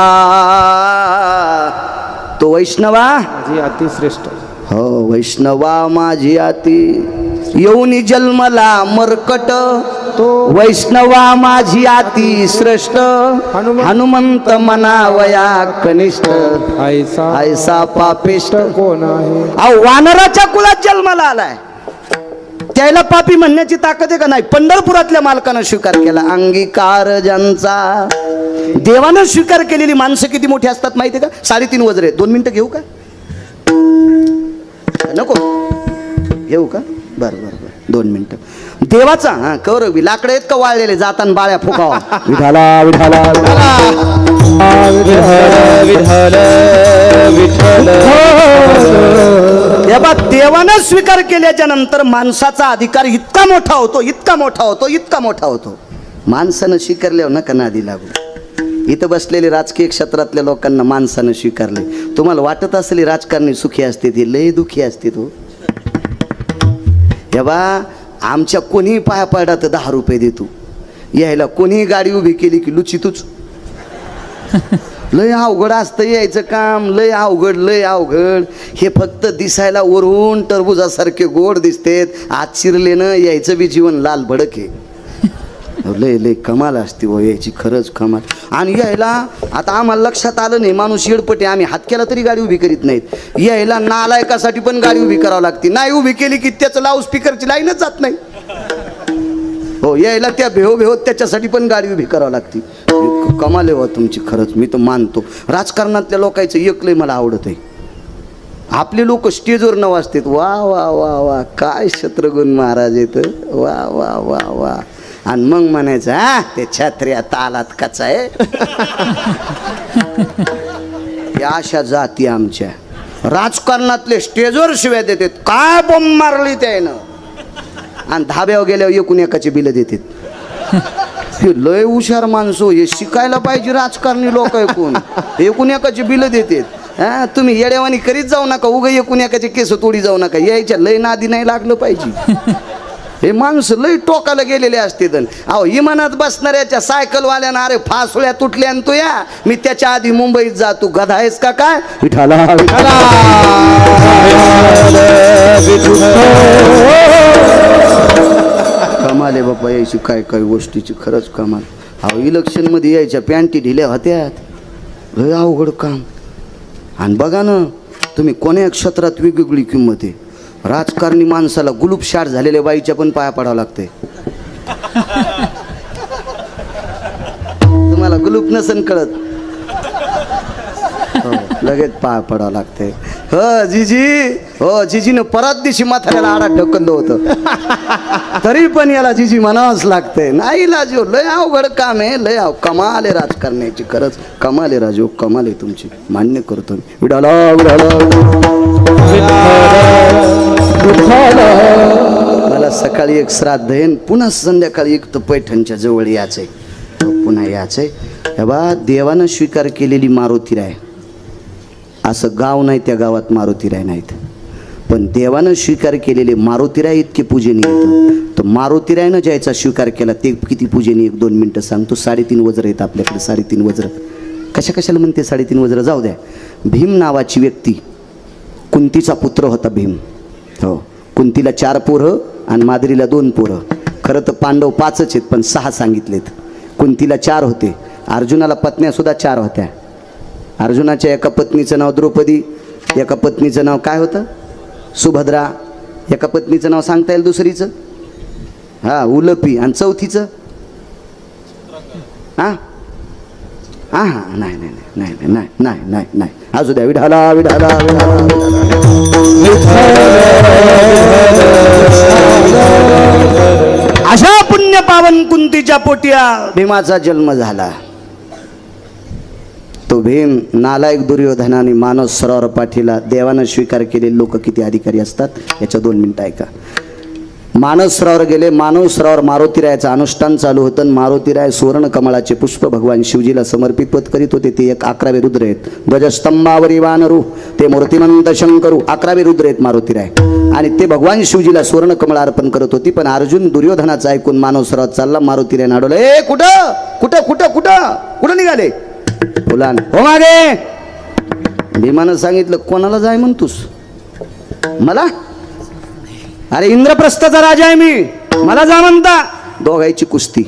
Speaker 1: तो वैष्णवा
Speaker 2: माझी अतिश्रेष्ठ,
Speaker 1: हो वैष्णवा माझी आती येऊनी जन्मला मरकट. तो वैष्णवा माझी आती श्रेष्ठ हनुमंत मनावया कनिष्ठ ऐसा पापिष्ट
Speaker 2: कोण आहे.
Speaker 1: अहो वानराच्या कुळात जन्माला आलाय, त्याला पापी म्हणण्याची ताकद आहे का नाही. पंढरपुरातल्या मालकानं स्वीकार केला. अंगीकार ज्यांचा देवानं स्वीकार केलेली माणसं किती मोठी असतात माहिती आहे का. 3.5 वज्रे. 2 मिनिटं घेऊ का, नको घेऊ का, बरं 2 मिनिटं. देवाचा हा कौरवी लाकडं आहेत का वाळलेले, जाताना बाळ्या फुकावा. विठाला विठाला देवानं स्वीकार केल्याच्या नंतर माणसाचा अधिकार इतका मोठा होतो. माणसानं स्वीकारल्यावर नका नादी लागू. इथं बसलेले राजकीय क्षेत्रातल्या लोकांना माणसानं स्वीकारले. तुम्हाला वाटत असेल राजकारणी सुखी असते, ती लय दुखी असते. तो हे बा आमच्या कोणीही पाया पडला तर 10 रुपये देतो, यायला कोणीही गाडी उभी केली की लुची तूच. लय अवघड असतं यायचं काम, लय अवघड. हे फक्त दिसायला वरून टरबुजासारखे गोड दिसतेत, आत शिरलेनं यायचं बी जीवन लाल भडक आहे. लय कमाल असते व यायची, खरंच कमाल. आणि यायला आता आम्हाला लक्षात आलं नाही, माणूस येडपटे, आम्ही हात केला तरी गाडी उभी करीत नाहीत. यायला नालायकासाठी पण गाडी उभी करावं लागते, नाही उभी केली की त्याचं लाऊड स्पीकरची लाईनच जात नाही. हो यायला त्या भेहो त्याच्यासाठी पण गाडी उभी करावं लागते. कमाल आहे व तुमची, खरंच मी तर मानतो. राजकारणातल्या लोकांचं एकलंय मला आवडत आहे, आपले लोक स्टेजवर न वाजतात. वा वा वा वा काय शत्रुघ्न महाराज येत, वा वा वा वा. आणि मग म्हणायचं हा ते छत्र्या तालात कचा आहे. या अशा जाती आमच्या राजकारणातले स्टेजवर शिव्या देतात, काय बॉम्ब मारली त्यानं, आणि धाब्यावर गेल्यावर एकूण एकाची बिलं देतात. लय हुशार माणसं, हे शिकायला पाहिजे राजकारणी लोक. एकूण एकाची बिलं देतात. हा तुम्ही येड्यावानी करीत जाऊ नका, उगा एकूण एकाचे केस तोडी जाऊ नका, यायच्या लय नादी नाही लागलं पाहिजे. हे माणसं लय टोकाला गेलेले असते. अहो इमानात बसणाऱ्याच्या सायकलवाल्यानं अरे फासुळ्या तुटल्या आणि तू या, मी त्याच्या आधी मुंबईत जातो, गधा आहेस का काय. विठाला कमाल आहे बाप्पा यायची, काय गोष्टीची खरंच कमाल. अहो इलेक्शनमध्ये यायच्या पॅन्टी ढिल्या होत्यात, लय अवघड काम. आणि बघा ना तुम्ही कोण्या क्षेत्रात वेगवेगळी किंमत आहे. राजकारणी माणसाला गुलूप शाट झालेल्या बाईच्या पण पाया पडावं लागते. तुम्हाला गुलूप नसन कळत, लगेच पाय पडावं लागते. हो जिजी, हो जिजीनं परत दिवशी म्हाताऱ्याला आडात ढकललं होतं तरी पण याला जिजी म्हणावंच लागते. नाही लाजो, लय अवघड काम आहे, लय कमाल आहे राजकारण्याची, खरंच कमाल आहे राजू, कमाल आहे तुमची, मान्य करतो मी. विडाला मला सकाळी एक श्राद्ध आहे, पुन्हा संध्याकाळी एक तर पैठणच्या जवळ यायचंय, पुन्हा यायचंय. हे बा देवानं स्वीकार केलेली मारुतीराय, असं गाव नाही त्या गावात मारुतीराय नाहीत, पण देवानं स्वीकार केलेले मारुतीराय इतके पूजनीय येतं. तर मारुतीरायनं ज्याचा स्वीकार केला ते किती पूजनीय, 1-2 मिनटं सांगतो. 3.5 वज्र आहेत आपल्याकडे, 3.5 वज्र. कशाला म्हणते 3.5 वज्र, जाऊ द्या. भीम नावाची व्यक्ती, कुंतीचा पुत्र होता भीम. हो, कुंतीला 4 पोरं आणि माद्रीला 2 पोरं. खरं तर पांडव 5च आहेत, पण 6 सांगितलेत. कुंतीला 4 होते, अर्जुनाला पत्न्यासुद्धा 4 होत्या. अर्जुनाच्या एका पत्नीचं नाव द्रौपदी, एका पत्नीचं नाव काय होतं, सुभद्रा. एका पत्नीचं नाव सांगता येईल, दुसरीचं हा उलपी, आणि चौथीचं हां हां हां नाही नाही नाही नाही नाही नाही नाही नाही असू द्या. विढाला विढाला अशा पुण्य पावन कुंतीच्या पोटिया भीमाचा जन्म झाला. तो भीम नालायक दुर्योधनाने मानस सरोवर पाठीला देवानं स्वीकार केलेले लोक किती अधिकारी असतात याच्या 2 मिनिटं ऐका. मानस सरोवर गेले, मानस सरोवर मारुतीरायाचं अनुष्ठान चालू होतं. मारुतीराय सुवर्ण कमळाचे पुष्प भगवान शिवजीला समर्पित पत करीत होते. ते 11 रुद्र आहेत, ध्वजस्तंभावरी वानरू, ते मूर्तिमंत शंकरू, 11 रुद्र आहेत मारुतीराय, आणि ते भगवान शिवजीला सुवर्ण कमळ अर्पण करत होती. पण अर्जुन दुर्योधनाचं ऐकून मानव सरोवर चालला. मारुतीराय नाडवलं, ए कुठं कुठं कुठं कुठं कुठं निघाले, फुलान हो मागे. भीमानं सांगितलं, कोणाला जाय म्हणतोस, मला, अरे इंद्रप्रस्थाचा राजा आहे मी, मला जा म्हणता. दोघांची कुस्ती.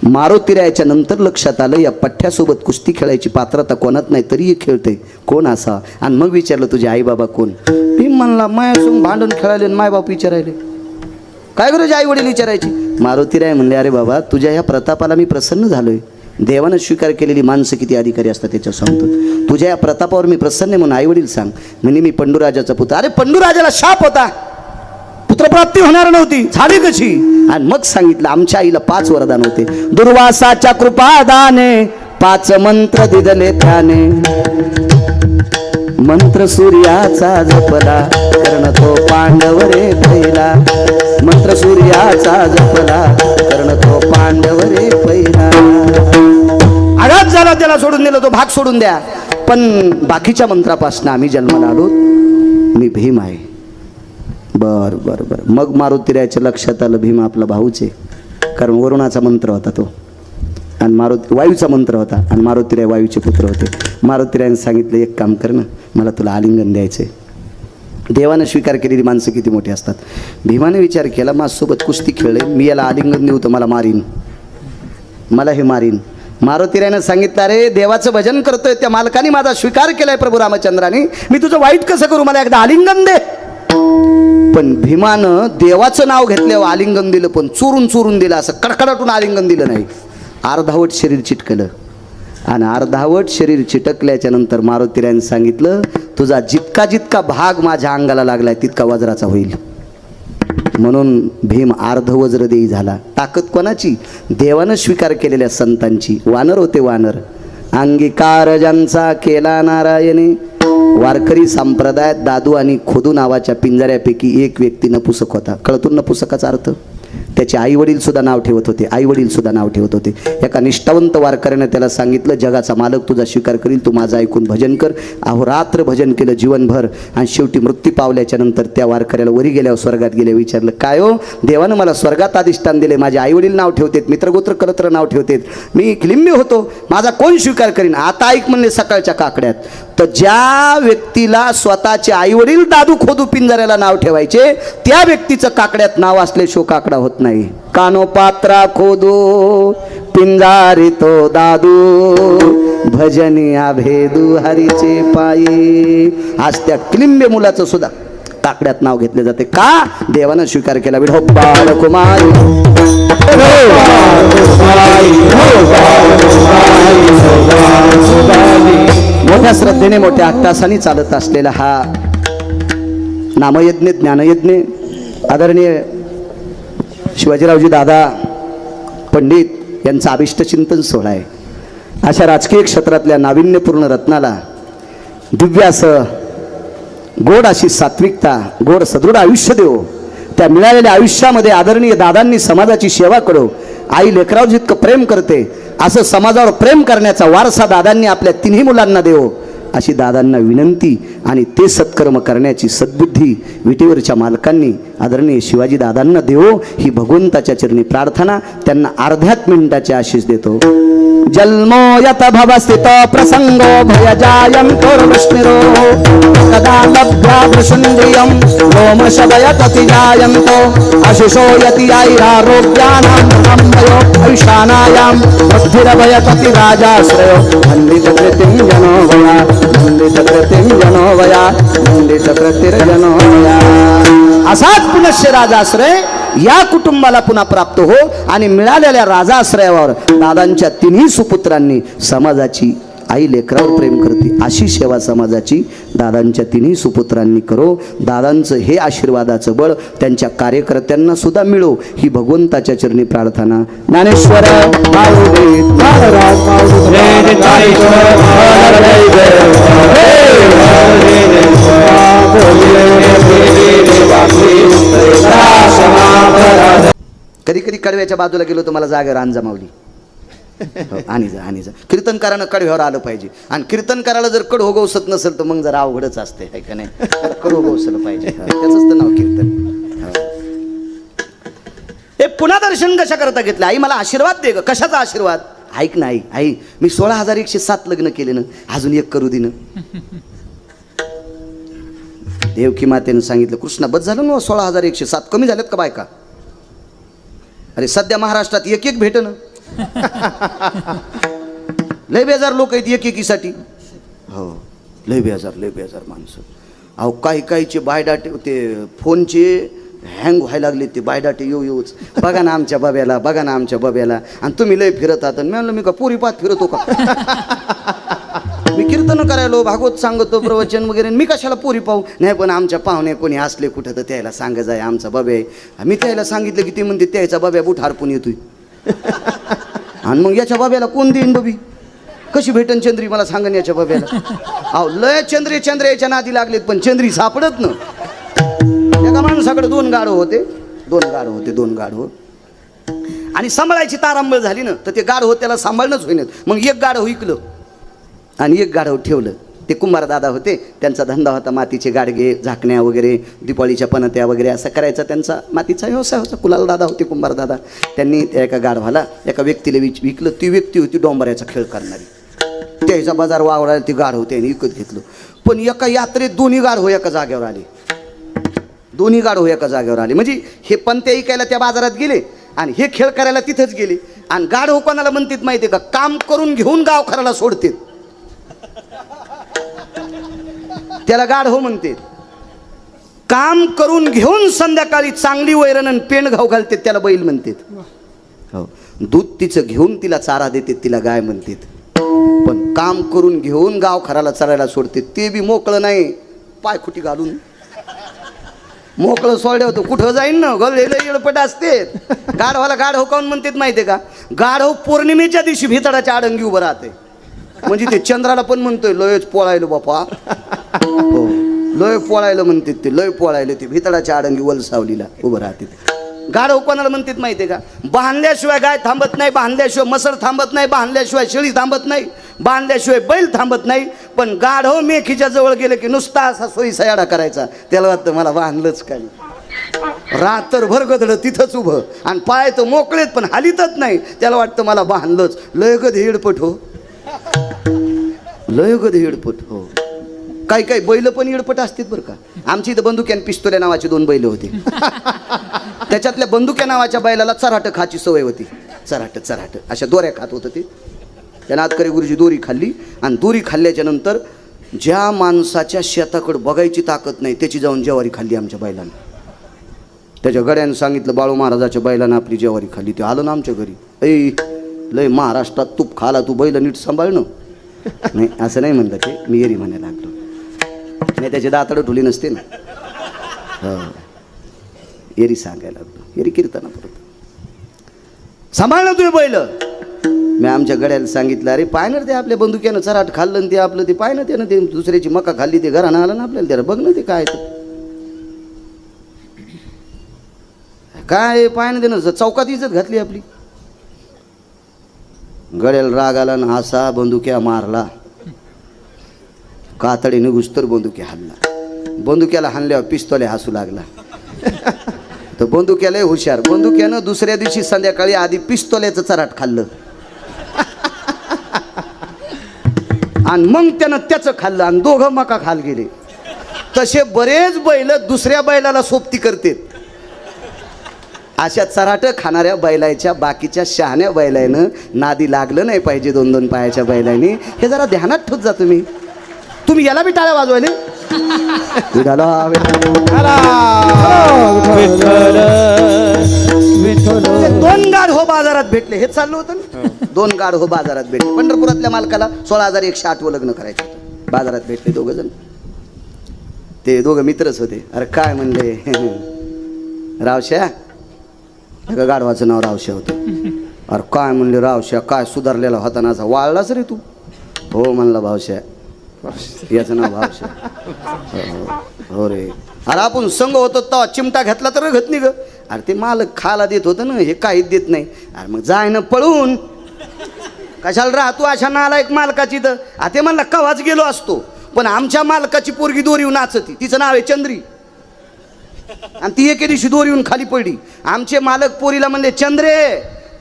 Speaker 1: मारुतीरायाच्या नंतर लक्षात आलं, या पठ्ठ्यासोबत कुस्ती खेळायची पात्रता कोणात नाही, तरीही खेळते, कोण असा. आणि मग विचारलं, तुझे आई बाबा कोण. भीम म्हणला, मायासंग भांडण खेळायले, माय बाप विचारायले, काय गरज आई वडील विचारायची. मारुतीराय म्हणले, अरे बाबा तुझ्या ह्या प्रतापाला मी प्रसन्न झालोय. देवानं स्वीकार केलेली माणसं किती अधिकारी असतात त्याच्या सांगतो. तुझ्या या प्रतापावर मी प्रसन्न आहे म्हणून आई वडील सांग. म्हणजे मी पंडूराजाचा पुत्र. अरे पंडूराजाला शाप होता, पुत्रप्राप्ती होणार नव्हती, झाली कशी. आणि मग सांगितलं, आमच्या आईला 5 वरदान होते. दुर्वासाच्या कृपादाने 5 मंत्र दिदले त्याने. मंत्र सूर्याचा जपला, कर्ण तो पांडव रे पहिला. मंत्र सूर्याचा जपला, कर्ण तो पांडव रे पहिला. आघात झाला, त्याला सोडून दिलं, तो भाग सोडून द्या. पण बाकीच्या मंत्रापासून आम्ही जन्माला आलो, मी भीम आहे. बर बर बर. मग मारुतीरायाच्या लक्षात आलं, भीम आपला भाऊच आहे, कारण वरुणाचा मंत्र होता तो, आणि वायूचा मंत्र होता, आणि मारुतीराय वायूचे पुत्र होते. मारुतीरायाने सांगितलं, एक काम कर ना, मला तुला आलिंगन द्यायचंय. देवानं स्वीकार केलेली माणसं किती मोठी असतात. भीमाने विचार केला, माझ्यासोबत कुस्ती खेळले, मी याला आलिंगन देऊ तर मला मारीन, मला हे मारीन. मारुतीरायानं सांगितलं, अरे देवाचं भजन करतोय, त्या मालकाने माझा स्वीकार केलाय प्रभू रामचंद्राने, मी तुझं वाईट कसं करू, मला एकदा आलिंगन दे. पण भीमानं देवाचं नाव घेतल्यावर आलिंगन दिलं, पण चोरून चोरून दिलं, असं कडकडाटून आलिंगन दिलं नाही. अर्धावट शरीर चिटकलं, आणि अर्धावट शरीर चिटकल्याच्या नंतर मारुतीरायाने सांगितलं, तुझा जितका जितका भाग माझ्या अंगाला लागलाय तितका वज्राचा होईल. म्हणून भीम अर्धवज्र देई झाला. ताकद कोणाची, देवानं स्वीकार केलेल्या संतांची. वानर होते वानर, अंगीकार ज्यांचा केला नारायणे. वारकरी संप्रदायात दादू आणि खोदू नावाच्या पिंजऱ्यापैकी एक व्यक्ती नपुसक होता. कळतो नपुसकाचा अर्थ, त्याचे आई वडील सुद्धा नाव ठेवत होते, आई वडील सुद्धा नाव ठेवत होते. एका निष्ठावंत वारकऱ्याने त्याला सांगितलं, जगाचा मालक तुझा स्वीकार करील, तू माझं ऐकून भजन कर. अहोरात्र भजन केलं जीवनभर, आणि शेवटी मृत्यू पावल्याच्या नंतर त्या वारकऱ्याला वरी गेल्यावर स्वर्गात गेले. विचारलं, काय हो, देवानं मला स्वर्गात अधिष्ठान दिले, माझे आई वडील नाव ठेवतेत, मित्रगोत्र कलत्र नाव ठेवतेत, मी लिंबी होतो, माझा कोण स्वीकार करीन. आता ऐक म्हणले सकाळच्या काकड्यात. तर ज्या व्यक्तीला स्वतःचे आई वडील दादू खोदू पिंजऱ्याला नाव ठेवायचे, त्या व्यक्तीचं काकड्यात नाव असल्याशिवाय काकडा होत नाही. कानो पात्रा खोदू पिंजारी तो दादू, भजनिया भेदू हरीचे पायी. आज त्या किलिंबे मुलाचं सुद्धा काकड्यात नाव घेतले जाते. का, देवानं स्वीकार केला. विठो बाळकुमारी मोठ्या श्रद्धेने श्रद्धेने मोठ्या अट्टासाने चालत असलेला हा नामयज्ञ ज्ञानयज्ञ आदरणीय शिवाजीरावजी दादा पंडित यांचा अभिष्ट चिंतन सोहळा आहे. अशा राजकीय क्षेत्रातल्या नाविन्यपूर्ण रत्नाला दिव्य असं गोड अशी सात्विकता, गोड सदृढ आयुष्य देव. त्या मिळालेल्या आयुष्यामध्ये आदरणीय दादांनी समाजाची सेवा करो. आई लेकरावर जितकं प्रेम करते असं समाजावर प्रेम करण्याचा वारसा दादांनी आपल्या तिन्ही मुलांना देव अशी दादांना विनंती आणि ते सत्कर्म करण्याची सद्बुद्धी विटेवरच्या मालकांनी आदरणीय शिवाजी दादांना देवो ही भगवंताच्या चरणी प्रार्थना. त्यांना अर्ध्यात मिनिटाचे आशीष देतो. जन्मो यत भवस्थित प्रसंगो भयजायन्तो विष्णुरो कदा लब्ध्वा वृषुन्द्रियं लोमशभयतति जायन्तो आशिषो यति आयुरारोग्यानां भयो ऐशानायां बुद्धिरभयतति राजाश्रयो वन्दितकृतिं जनो वया वन्दितकृतिं जनो वया वन्दितकृतिर्जनो वया. असाच पुनश्च राजाश्रय या कुटुंबाला पुन्हा प्राप्त हो. आणि मिळालेल्या राजाश्रयावर दादांच्या तिन्ही सुपुत्रांनी समाजाची आई लेकरावर प्रेम करते अशी सेवा समाजाची दादांच्या तिन्ही सुपुत्रांनी करो. दादांचं हे आशीर्वादाचं बळ त्यांच्या कार्यकर्त्यांना सुद्धा मिळो ही भगवंताच्या चरणी प्रार्थना. ज्ञानेश्वर कधी कधी कडव्याच्या बाजूला गेलो तर मला जागेवर आण जमावली. आणि जा कीर्तनकारानं कडव्यावर आलं पाहिजे. आणि कीर्तनकाराला जर कड होगवसत नसेल तर मग जरा अवघडच असते आहे का नाही. कड होगवसलं पाहिजे त्याचंच तर नाव कीर्तन. हे पुन्हा दर्शन कशा करता घेतलं. आई मला आशीर्वाद दे ग. कशाचा आशीर्वाद. ऐक ना आई, आई मी 16,107 लग्न केले ना, अजून एक करू दे ना. देवकी मातेनं सांगितलं कृष्णा बस झालं ना 16,107 कमी झालेत का बायका. अरे सध्या महाराष्ट्रात एक भेट ना. लय बेजार लोक आहेत एकेकीसाठी. हो लय बेजार माणसं. अहो काहीचे बायडाटे ते फोनचे हँग व्हायला लागले ते बायडाटे येऊच. बघा ना आमच्या बब्याला आणि तुम्ही लय फिरत आहात. मी म्हणलं मी का पुरी पात फिरतो का. मी कीर्तन करायलो भागवत सांगतो प्रवचन वगैरे. मी कशाला पुरी पाहू. नाही पण आमच्या पाहुणे कोणी असले कुठं तर त्याला सांगा जाय आमचा बब्या आहे. मी त्याला सांगितलं की ते म्हणते त्याचा बब्या बुट हारपून येतोय. आणि मग याच्या बाब्याला कोण देईन बबी. कशी भेटन चंद्री मला सांगन याच्या बाब्याला. अहो लय चंद्र याच्या नादी लागलेत पण चंद्री सापडत ना. एका माणसाकडे दोन गाढव होते. आणि सांभाळायची तारांबळ झाली ना तर ते गाढव त्याला सांभाळणंच होईन. मग एक गाढव विकलं आणि एक गाढव ठेवलं. ते कुंभार दादा होते. त्यांचा धंदा होता मातीचे गाडगे झाकण्या वगैरे दिपाळीच्या पणत्या वगैरे असं करायचा त्यांचा मातीचा व्यवसाय होता. कुलाल दादा होते कुंभार दादा. त्यांनी त्या एका गाढवाला एका व्यक्तीला विकलं. ती व्यक्ती होती डोंबऱ्याचा खेळ करणारी. त्याचा बाजार वावरायला ती गाढव त्याने विकत घेतलं. पण एका यात्रेत दोन्ही गाढव एका जागेवर आले. म्हणजे हे पणत्या विकायला त्या बाजारात गेले आणि हे खेळ करायला तिथंच गेले. आणि गाढव कोणाला म्हणतात माहिती का. काम करून घेऊन गाव खराला सोडते त्याला गाढव म्हणते. काम करून घेऊन संध्याकाळी चांगली वैरण पेंड घाव घालते त्याला बैल म्हणतात. हो दूध तिचं घेऊन तिला चारा देते तिला गाय म्हणतात. पण काम करून घेऊन गाव खराला चरायला सोडते ते बी मोकळं नाही. पायखुटी घालून मोकळं सोडलं होतं कुठं जाईन ना. गळलेलं येळपट असते. गाढवाला गाढव काऊन म्हणतात माहितीये का. गाढव पौर्णिमेच्या दिवशी भितडाच्या आडंगी उभं राहते. म्हणजे ते चंद्राला पण म्हणतोय लयच पोळायलो बापा. हो लय पोळायलं म्हणतात ते. लय पोळायलं ते भितडाच्या आडंगी वलसावलीला उभं राहते. गाढव कोणाला म्हणतात माहितीये का. बांधल्याशिवाय गाय थांबत नाही, बांधल्याशिवाय मसर थांबत नाही, बांधल्याशिवाय शेळी थांबत नाही, बांधल्याशिवाय बैल थांबत नाही. पण गाढव मेखीच्या जवळ गेले की नुसता असा सोयी सयाडा करायचा. त्याला वाटतं मला बांधलंच काय. रात्रभर गदळ तिथंच उभं आणि पाय तर मोकळेत पण हालीतच नाही. त्याला वाटतं मला बांधलंच. लय गध हेडपट हो. हो काही बैल पण येडपट असतात बरं का. आमची इथं बंदुक्या आणि पिस्तुल्या नावाचे 2 बैल होते. त्याच्यातल्या बंदुक्या नावाच्या बैलाला चराट खाची सवय होती. चराट अशा दोऱ्या खात होतं ते. त्या नातकरी गुरुजी दोरी खाल्ली आणि दोरी खाल्ल्याच्या नंतर ज्या माणसाच्या शेताकडे बघायची ताकद नाही त्याची जाऊन ज्वारी खाल्ली आमच्या बैलानं. त्याच्या गड्यानं सांगितलं बाळू महाराजाच्या बैलानं आपली ज्वारी खाल्ली. ते आलं ना आमच्या घरी. लय महाराष्ट्रात तूप खाला तू बैल नीट सांभाळ ना. नाही असं नाही म्हणलं ते, मी एरी म्हणायला लागलो. नाही त्याचे दातडं ढुली नसते ना. हो एरी सांगायला लागलो, एरी कीर्तना परत सांभाळलं तुम्ही पहिलं. मी आमच्या गड्याला सांगितलं, अरे पाय ना ते आपल्या बंदुक्यानं चराट खाल्लं आणि ते आपलं ते पाय ना त्यानं ते दुसऱ्याची मका खाल्ली, ते घरानं आलं ना आपल्याला, त्याला बघ ना ते काय काय पाय ना त्यानं चौकात इज्जत घातली आपली. गड्याला राग आला ना, असा बंदुक्या मारला, कातडी निघूस तर बंदुक्या हाणला. बंदुक्याला हाणल्यावर पिस्तोले हसू लागला. तर बंदुक्याला हुशार, बंदुक्यानं दुसऱ्या दिवशी संध्याकाळी आधी पिस्तोल्याचं चराट खाल्लं आणि मग त्यानं त्याचं खाल्लं आणि दोघं मका खाल गेले. तसे बरेच बैल दुसऱ्या बैलाला सोबती करतात. अशा चराट खाणाऱ्या बैलाच्या बाकीच्या शहाण्या बैलानं नादी लागलं नाही पाहिजे. 2-2 पायाच्या बैलांनी हे जरा ध्यानात ठेवत जा तुम्ही. तुम्ही याला बी टाळ्या वाजवायले. दोन गाढ बाजारात भेटले, हे चाललं होतं ना. 2 गाढ बाजारात भेटले. पंढरपुरातल्या मालकाला 16,108 लग्न करायचं होतं. बाजारात भेटले 2 जण. ते 2 मित्रच होते. अरे काय म्हणले, रावश्या, गाढवाचं नाव रावश्या होतं. अरे काय म्हणले रावश्या, काय सुधारलेला होता ना, असा वाळलाच रे तू. हो म्हणला भावश्या, याचं नाव भावश्या. हो रे. अरे आपण संघ होतो तेव्हा चिमटा घेतला तर घत नाही ग. अरे ते मालक खायला देत होतं ना, हे काहीच देत नाही. अरे मग जाय ना पळून, कशाला राहतो अशा नालायक मालकाची. तर ते म्हणला कवाच गेलो असतो, पण आमच्या मालकाची पोरगी दोरीवर नाचती, तिचं नाव आहे चंद्री, आणि ती एके दिवशी दोरीवरून खाली पडली. आमचे मालक पोरीला म्हणले, चंद्रे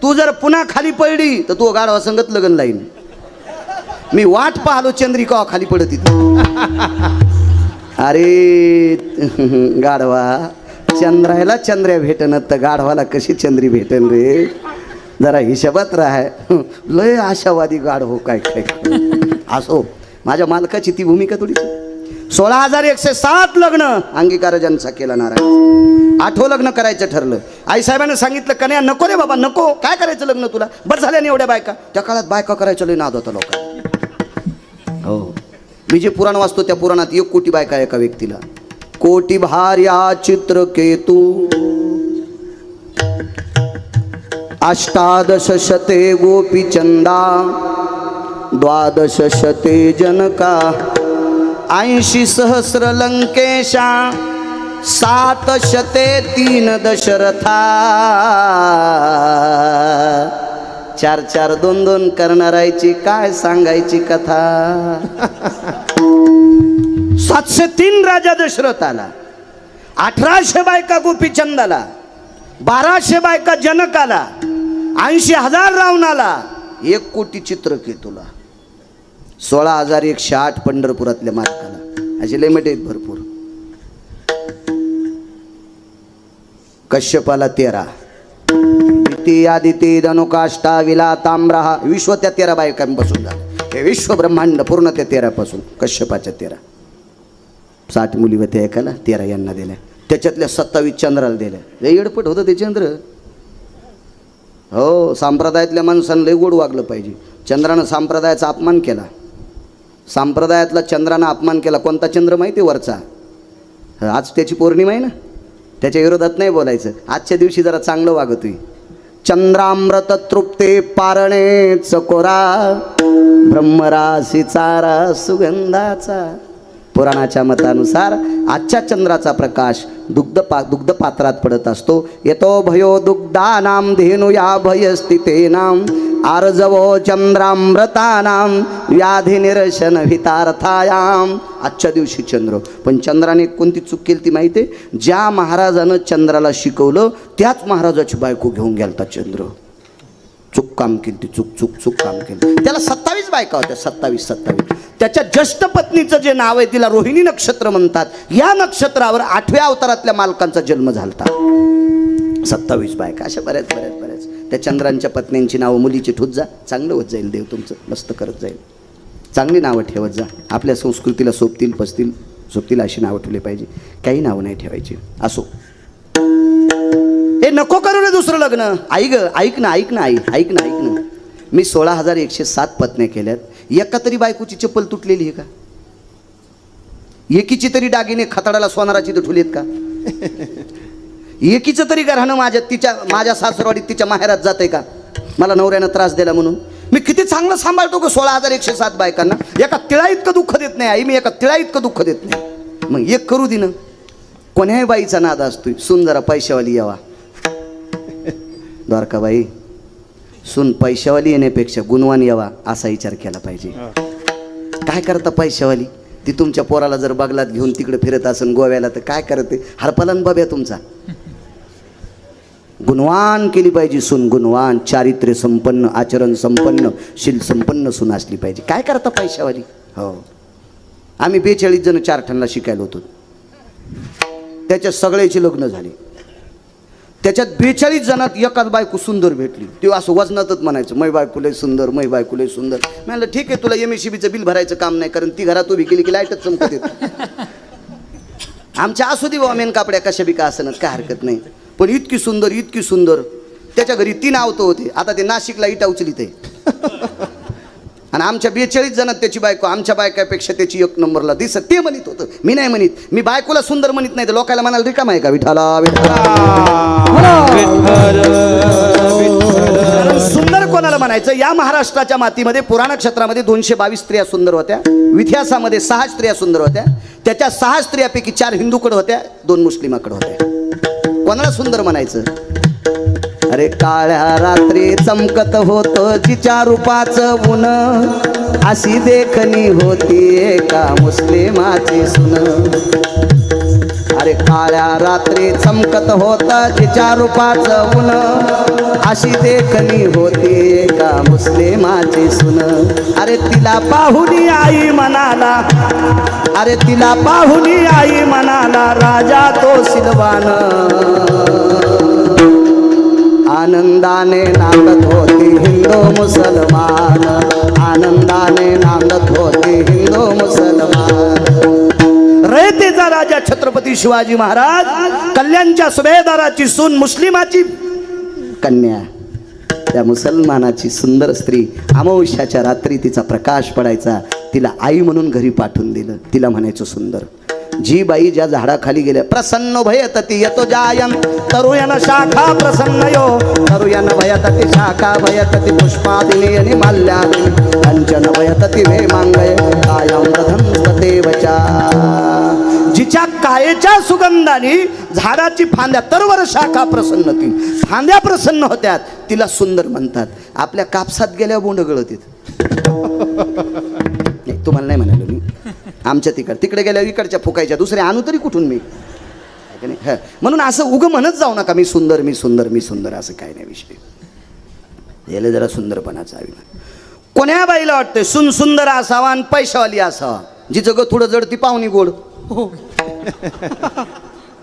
Speaker 1: तू जर पुन्हा खाली पडली तर तू गाढवा संगत लगन लाईन. मी वाट पाहलो चंद्री कवा खाली पडत तिथं. अरे गाढवा, चंद्रायला चंद्र्या भेटन तर गाढवाला कशी चंद्री भेटन रे. जरा हिशोबात राहाय. लय आशावादी गाढव काय काय असो. माझ्या मालकाची ती भूमिका थोडीशी. 16,107 लग्न अंगीकार ज्यांचा केला नारायण. 8वं लग्न करायचं ठरलं. आईसाहेबांनी सांगितलं, कन्या नको रे बाबा नको, काय करायचं लग्न तुला, बस झाल्याने एवढ्या बायका. त्या काळात बायका करायचं लय नाद होता लोकांना. हो मी जे पुराण वाचतो त्या पुराणात 1 कोटी बायका एका व्यक्तीला. कोटी भार्या चित्रकेतू 18 शते गोपीचंदा 12 शते जनका 80 सहस्र लंकेशा 7 शते 3 दशरथा 4-4 2-2 करणारायची काय सांगायची कथा. 703 राजा दशरथाला, 1800 बायका गोपीचंदाला, 1200 बायका जनकाला, 80,000 रावणाला, 1 कोटी चित्रकेतूला, 16,108 पंढरपुरातल्या मालकाला. असे लिमिट आहेत भरपूर. कश्यपाला 13, आदिती धनुकाष्टा विला ताम्रहा, विश्व त्या 13 बायकांपासून झालं. हे विश्व ब्रह्मांड पूर्ण त्या 13 पासून. कश्यपाच्या 13, 60 मुली होत्या एकाला, 13 यांना दिल्या. त्याच्यातल्या 27 चंद्राला दिल्या. लय येडपट होतं ते चंद्र. हो संप्रदायातल्या माणसानं लय गोड वागलं पाहिजे. चंद्रानं संप्रदायाचा अपमान केला. संप्रदायातला चंद्रानं अपमान केला. कोणता चंद्र माहिती आहे वरचा? आज त्याची पौर्णिमा आहे ना, त्याच्या विरोधात नाही बोलायचं. आजच्या दिवशी जरा चांगलं वागतोय. चंद्रामृत तृप्ते पारणे चकोरा ब्रह्मराशी चारा सुगंधाचा. पुराणाच्या मतानुसार आजच्या चंद्राचा प्रकाश दुग्ध पात्रात पडत असतो. येतो भयो दुग्धानाम धेनुया भयस्थितेनाम आर्जवो चंद्रामृतानाम व्याधी निरशन हितार्थायाम. आजच्या दिवशी चंद्र. पण चंद्राने कोणती चूक केली ती माहिती आहे? ज्या महाराजानं चंद्राला शिकवलं त्याच महाराजाची बायको घेऊन गेलता चंद्र. चूक काम केली ती, चूक काम केली. त्याला 27 बायका होत्या. 27. त्याच्या ज्येष्ठ पत्नीचं जे नाव आहे तिला रोहिणी नक्षत्र म्हणतात. या नक्षत्रावर 8व्या अवतारातल्या मालकांचा जन्म झालता. 27 बायका. अशा बऱ्याच. त्या चंद्रांच्या पत्नींची नावं मुलीची ठेवत जा, चांगलं होत जाईल. देव तुमचं मस्त करत जाईल. चांगली नावं ठेवत जा. आपल्या संस्कृतीला सोबतील अशी नावं ठेवली पाहिजे. काही नावं नाही ठेवायची. असो, हे नको करू रे दुसरं लग्न. ऐक ना. मी 16,107 पत्न्या केल्यात, एका तरी बायकोची चप्पल तुटलेली आहे का? एकीची तरी दागिने खताडाला सोनाराची ठुलीत का? एकीचं तरी घराणं माझ्या सासरवाडीत तिच्या माहेरात जाते का? मला नवऱ्यानं त्रास दिला म्हणून मी किती चांगलं सांभाळतो का 16,107 बायकांना. एका तिळा इतकं दुःख देत नाही आई, मी एका तिळा इतकं दुःख देत नाही. मग एक करू दे ना. कोण्याही बाईचा नाद असतोय, सून जरा पैशावाली यावा. द्वारकाबाई, सून पैशावाली येण्यापेक्षा गुणवान यावा असा विचार केला पाहिजे. काय करता पैशावाली? ती तुमच्या पोराला जर बगलात घेऊन तिकडे फिरत असेल गोव्याला तर काय करते? हरपलन बाब्या तुमचा. गुणवान केली पाहिजे सून, गुणवान, चारित्र्य संपन्न, आचरण संपन्न, शील संपन्न सून असली पाहिजे. काय करता पैशावाली? हो, आम्ही 42 जण 4 ठणला शिकायला होतो. त्याच्यात सगळ्याची लग्न झाली. त्याच्यात 42 जणात एकाच बायको सुंदर भेटली. ती असं वजनातच म्हणायचं, मै बायकुले सुंदर, मै बायकुले सुंदर. मी म्हणलं ठीक आहे, तुला MSCBचं बिल भरायचं काम नाही, कारण ती घरात उभी केली की लाईटच चमकत येत. आमच्या असू दे बाबा मेन कापड्या कशा बी का असं काय हरकत नाही, पण इतकी सुंदर, इतकी सुंदर. त्याच्या घरी 3 आवतो होते. आता ते नाशिकला इटा उचलीत आहे. आणि आमच्या 42 जणात त्याची बायको आमच्या बायकापेक्षा त्याची 1 नंबरला दिसत. ते म्हणत होतं, मी नाही म्हणत. मी बायकोला सुंदर म्हणत नाही तर लोकांना म्हणाल रिकाम आहे का? विठाला सुंदर कोणाला म्हणायचं? या महाराष्ट्राच्या मातीमध्ये पुराण क्षेत्रामध्ये 222 स्त्रिया सुंदर होत्या. इतिहासामध्ये 6 स्त्रिया सुंदर होत्या. त्याच्या 6 स्त्रियापैकी 4 हिंदूकडे होत्या, 2 मुस्लिमाकडे होत्या. कोणाला सुंदर म्हणायचं? अरे काळ्या रात्री चमकत होत जिच्या रूपाचं ऊन, अशी देखणी होती एका मुस्लिमाची सुन. अरे काळ्या रात्री चमकत होत जिच्या रूपाचं ऊन, अशी देखणी होती एका मुस्लिमाची सुन. अरे तिला पाहुनी आई म्हणाला, अरे तिला पाहुनी आई म्हणाला राजा तो सिलवान. आनंदाने नांदत होती हिंदू मुसलमान, आनंदाने नांदत होती हिंदू मुसलमान. रयतेचा राजा छत्रपती शिवाजी महाराज, कल्याणच्या सुभेदाराची सून मुस्लिमाची कन्या, त्या मुसलमानाची सुंदर स्त्री. अमावस्याच्या रात्री तिचा प्रकाश पडायचा, तिला आई म्हणून घरी पाठवून दिलं. तिला म्हणायचं सुंदर. जी बाई ज्या झाडाखाली गेल्या, प्रसन्न भयतती यतो जायन तरुयन शाखा प्रसन्न यो, तरुयन भयतती शाखा भयतती पुष्पादिनी आणि माल्यादिनी, कंचन भयतती वे मांगय कायम प्रथम वचा. जिच्या कायेच्या सुगंधाने झाडाची फांद्या तरवर शाखा प्रसन्न, ती फांद्या प्रसन्न होत्यात, तिला सुंदर म्हणतात. आपल्या कापसात गेल्या बोंड गळतीत. तुम्हाला नाही म्हणालो मी, आमच्या तिकडे गेल्या इकडच्या फुकायच्या, दुसरे आणू तरी कुठून मी? म्हणून असं उगं म्हणत जाऊ नका मी सुंदर, मी सुंदर, मी सुंदर, असं काय नाही विषय. याला जरा सुंदरपणाचा अभिमान. कोण्या बाईला वाटतंय सून सुंदर असावा आणि पैशावाली असावा? जिचं ग थोडं जड ती पाहुणी गोड.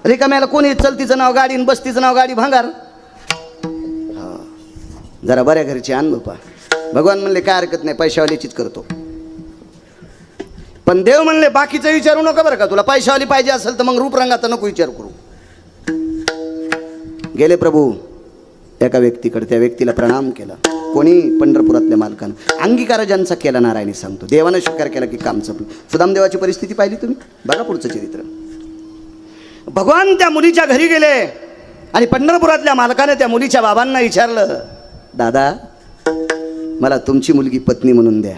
Speaker 1: रिकाम्याला कोणी चलतीचं नाव गाडी आणि बसतीचं नाव गाडी भांगार. जरा बऱ्या घरची आण बापा. भगवान म्हणले काय हरकत नाही, पैशावालीचीच करतो. पण देव म्हणले बाकीचं विचारू नका बरं का, तुला पैशावाली पाहिजे असेल तर मग रूपरंगाचा नको विचार करू. गेले प्रभू एका व्यक्तीकडे, त्या व्यक्तीला प्रणाम केला. कोणी? पंढरपुरातल्या मालकानं. अंगीकार ज्यांचा केला नारायणी सांगतो, देवानं स्वीकार केला की काम संपलं. सुदामदेवाची परिस्थिती पाहिली तुम्ही? बघा पुढचं चरित्र. भगवान त्या मुलीच्या घरी गेले आणि पंढरपुरातल्या मालकाने त्या मुलीच्या बाबांना विचारलं, दादा मला तुमची मुलगी पत्नी म्हणून द्या.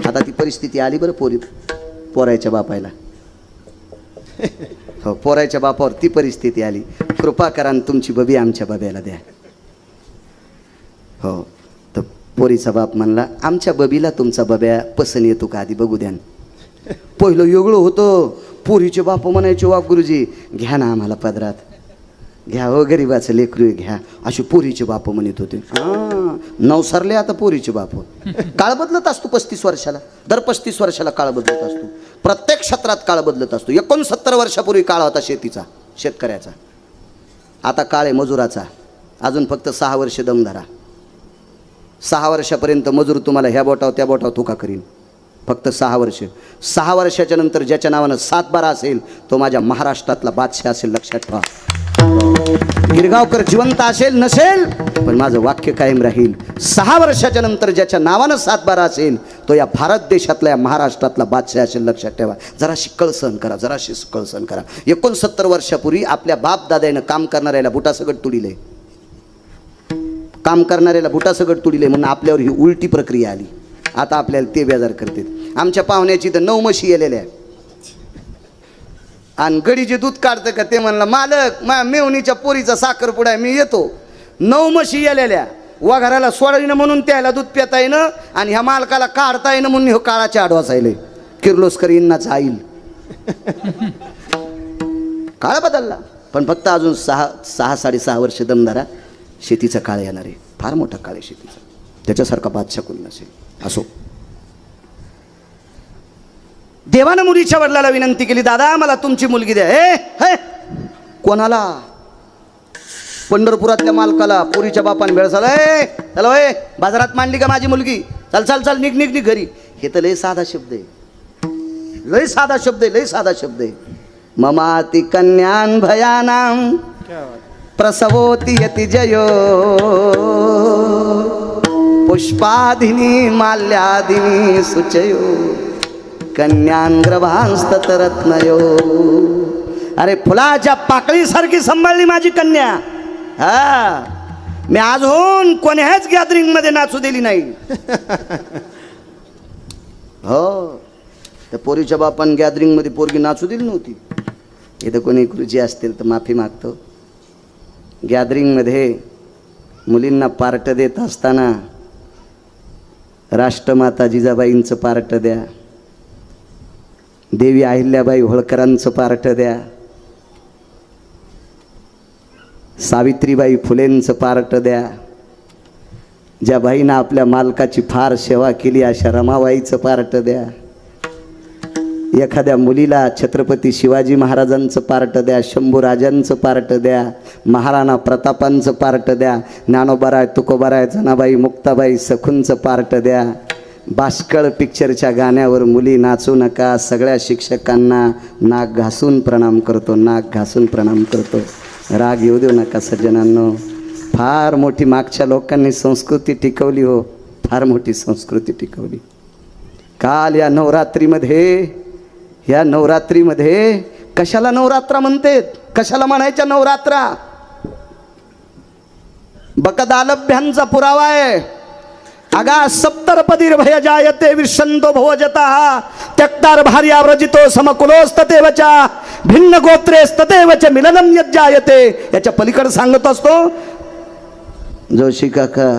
Speaker 1: आता ती परिस्थिती आली बरं पोरायच्या बापायला. हो, पोरायच्या बापावर ती परिस्थिती आली. कृपा करा आणि तुमची बबी आमच्या बब्याला द्या. हो, तर पोरीचा बाप म्हणला आमच्या बबीला तुमचा बब्या पसंत येतो का आधी बघू द्या. पहिलं वेगळं होतं. पोरीचे बाप म्हणायचे वा गुरुजी घ्या ना आम्हाला पदरात, घ्या हो गरीबाचं लेकरू घ्या, अशी पोरीचे बाप म्हणत होते. नवसरले आता पोरीचे बाप. काळ बदलत असतो 35 वर्षाला, दर 35 वर्षाला काळ बदलत असतो. प्रत्येक क्षेत्रात काळ बदलत असतो. 69 वर्षापूर्वी काळ होता शेतीचा, शेतकऱ्याचा. आता काळ आहे मजुराचा. अजून फक्त 6 वर्ष दम धरा. 6 वर्षापर्यंत मजूर तुम्हाला ह्या बोटावर त्या बोटावर तुका करीन. फक्त 6 वर्ष. 6 वर्षाच्या नंतर ज्याच्या नावानं 7-12 असेल तो माझ्या महाराष्ट्रातला बादशाह असेल, लक्षात ठेवा. गिरगावकर जिवंत असेल नसेल, पण माझं वाक्य कायम राहील. 6 वर्षाच्या नंतर ज्याच्या नावानं 7/12 असेल तो या भारत देशातल्या, या महाराष्ट्रातला बादशाह असेल. लक्षात ठेवा. जराशी कळ सहन करा, जराशी कळ सहन करा. 69 वर्षापूर्वी आपल्या बाप दादानं काम करणाऱ्याला बुटासगट तुडिले, काम करणाऱ्याला बुटासगट तुडिले म्हणून आपल्यावर ही उलटी प्रक्रिया आली. आता आपल्याला ते बेजार करते. आमच्या पाहुण्याची तर 9 म्हशी गेलेल्या आणि गडीचे दूध काढतं का ते म्हणलं, मालक माझ्या मेवणीच्या पोरीचा साखरपुडा आहे, मी येतो. 9 म्हशी गेलेल्या. वाघराला सोडायनं म्हणून त्याला दूध पिता येणं आणि ह्या मालकाला काढता येणं म्हणून ह्यो काळाच्या आडवासायले. किर्लोस्कर इंनाच आईल. काळ बदलला, पण फक्त अजून 6-6.5 वर्ष दमदारा. शेतीचा काळ येणार आहे, फार मोठा काळ आहे शेतीचा. त्याच्यासारखा बादशाह कोण नसेल. असो, देवानं मुलीच्या वडिलाला विनंती केली, दादा मला तुमची मुलगी द्या. हे कोणाला? पंढरपुरातल्या मालकाला. पोरीच्या बापाने वेळ झाला, चला होय बाजारात मांडली का माझी मुलगी, चल चल चल निघ निघ निघ घरी. हे तर लय साधा शब्द आहे, लय साधा शब्द आहे, लय साधा शब्द आहे. ममाति कन्यान भयानाम प्रसवोति यति जयो पुष्पाधिनी माल्यादिनी सुचयो कन्यान ग्रभांस्तरत्नयो. अरे फुलाच्या पाकळीसारखी सांभाळली माझी कन्या. हा, मी अजून कोण्याच गॅदरिंग मध्ये नाचू दिली नाही. हो, त्या पोरीच्या बापान गॅदरिंग मध्ये पोरगी नाचू दिली नव्हती. इथं कोणी गुरुजी असतील तर माफी मागतो. गॅदरिंग मध्ये मुलींना पार्ट देत असताना राष्ट्रमाता जिजाबाईंचं पार्ट द्या, देवी अहिल्याबाई होळकरांचं पार्ट द्या, सावित्रीबाई फुलेंचं पार्ट द्या. ज्या बाईनं आपल्या मालकाची फार सेवा केली अशा रमाबाईचं पार्ट द्या. एखाद्या मुलीला छत्रपती शिवाजी महाराजांचं पार्ट द्या, शंभूराजांचं पार्ट द्या, महाराणा प्रतापांचं पार्ट द्या, ज्ञानोबाराय तुकोबाराय जनाबाई मुक्ताबाई सखूंचं पार्ट द्या. बाष्कळ पिक्चरच्या गाण्यावर मुली नाचू नका. सगळ्या शिक्षकांना नाक घासून प्रणाम करतो, नाक घासून प्रणाम करतो. राग येऊ देऊ नका सज्जनांनो. फार मोठी मागच्या लोकांनी संस्कृती टिकवली हो, फार मोठी संस्कृती टिकवली. काल या नवरात्रीमध्ये कशाला नवरात्रा म्हणतेत, कशाला म्हणायच्या नवरात्रा? बकदालभ्यांचा पुरावा आहे. अगा सप्तरपदीर भय जायते विषंतो भवजतः त्यक्तार भार्या व्रजितो समकुलोस्ततेवचा भिन्न गोत्रेस्ततेवच मिलनम यज्जायते. याच्या पलीकडे सांगत असतो जोशी काका,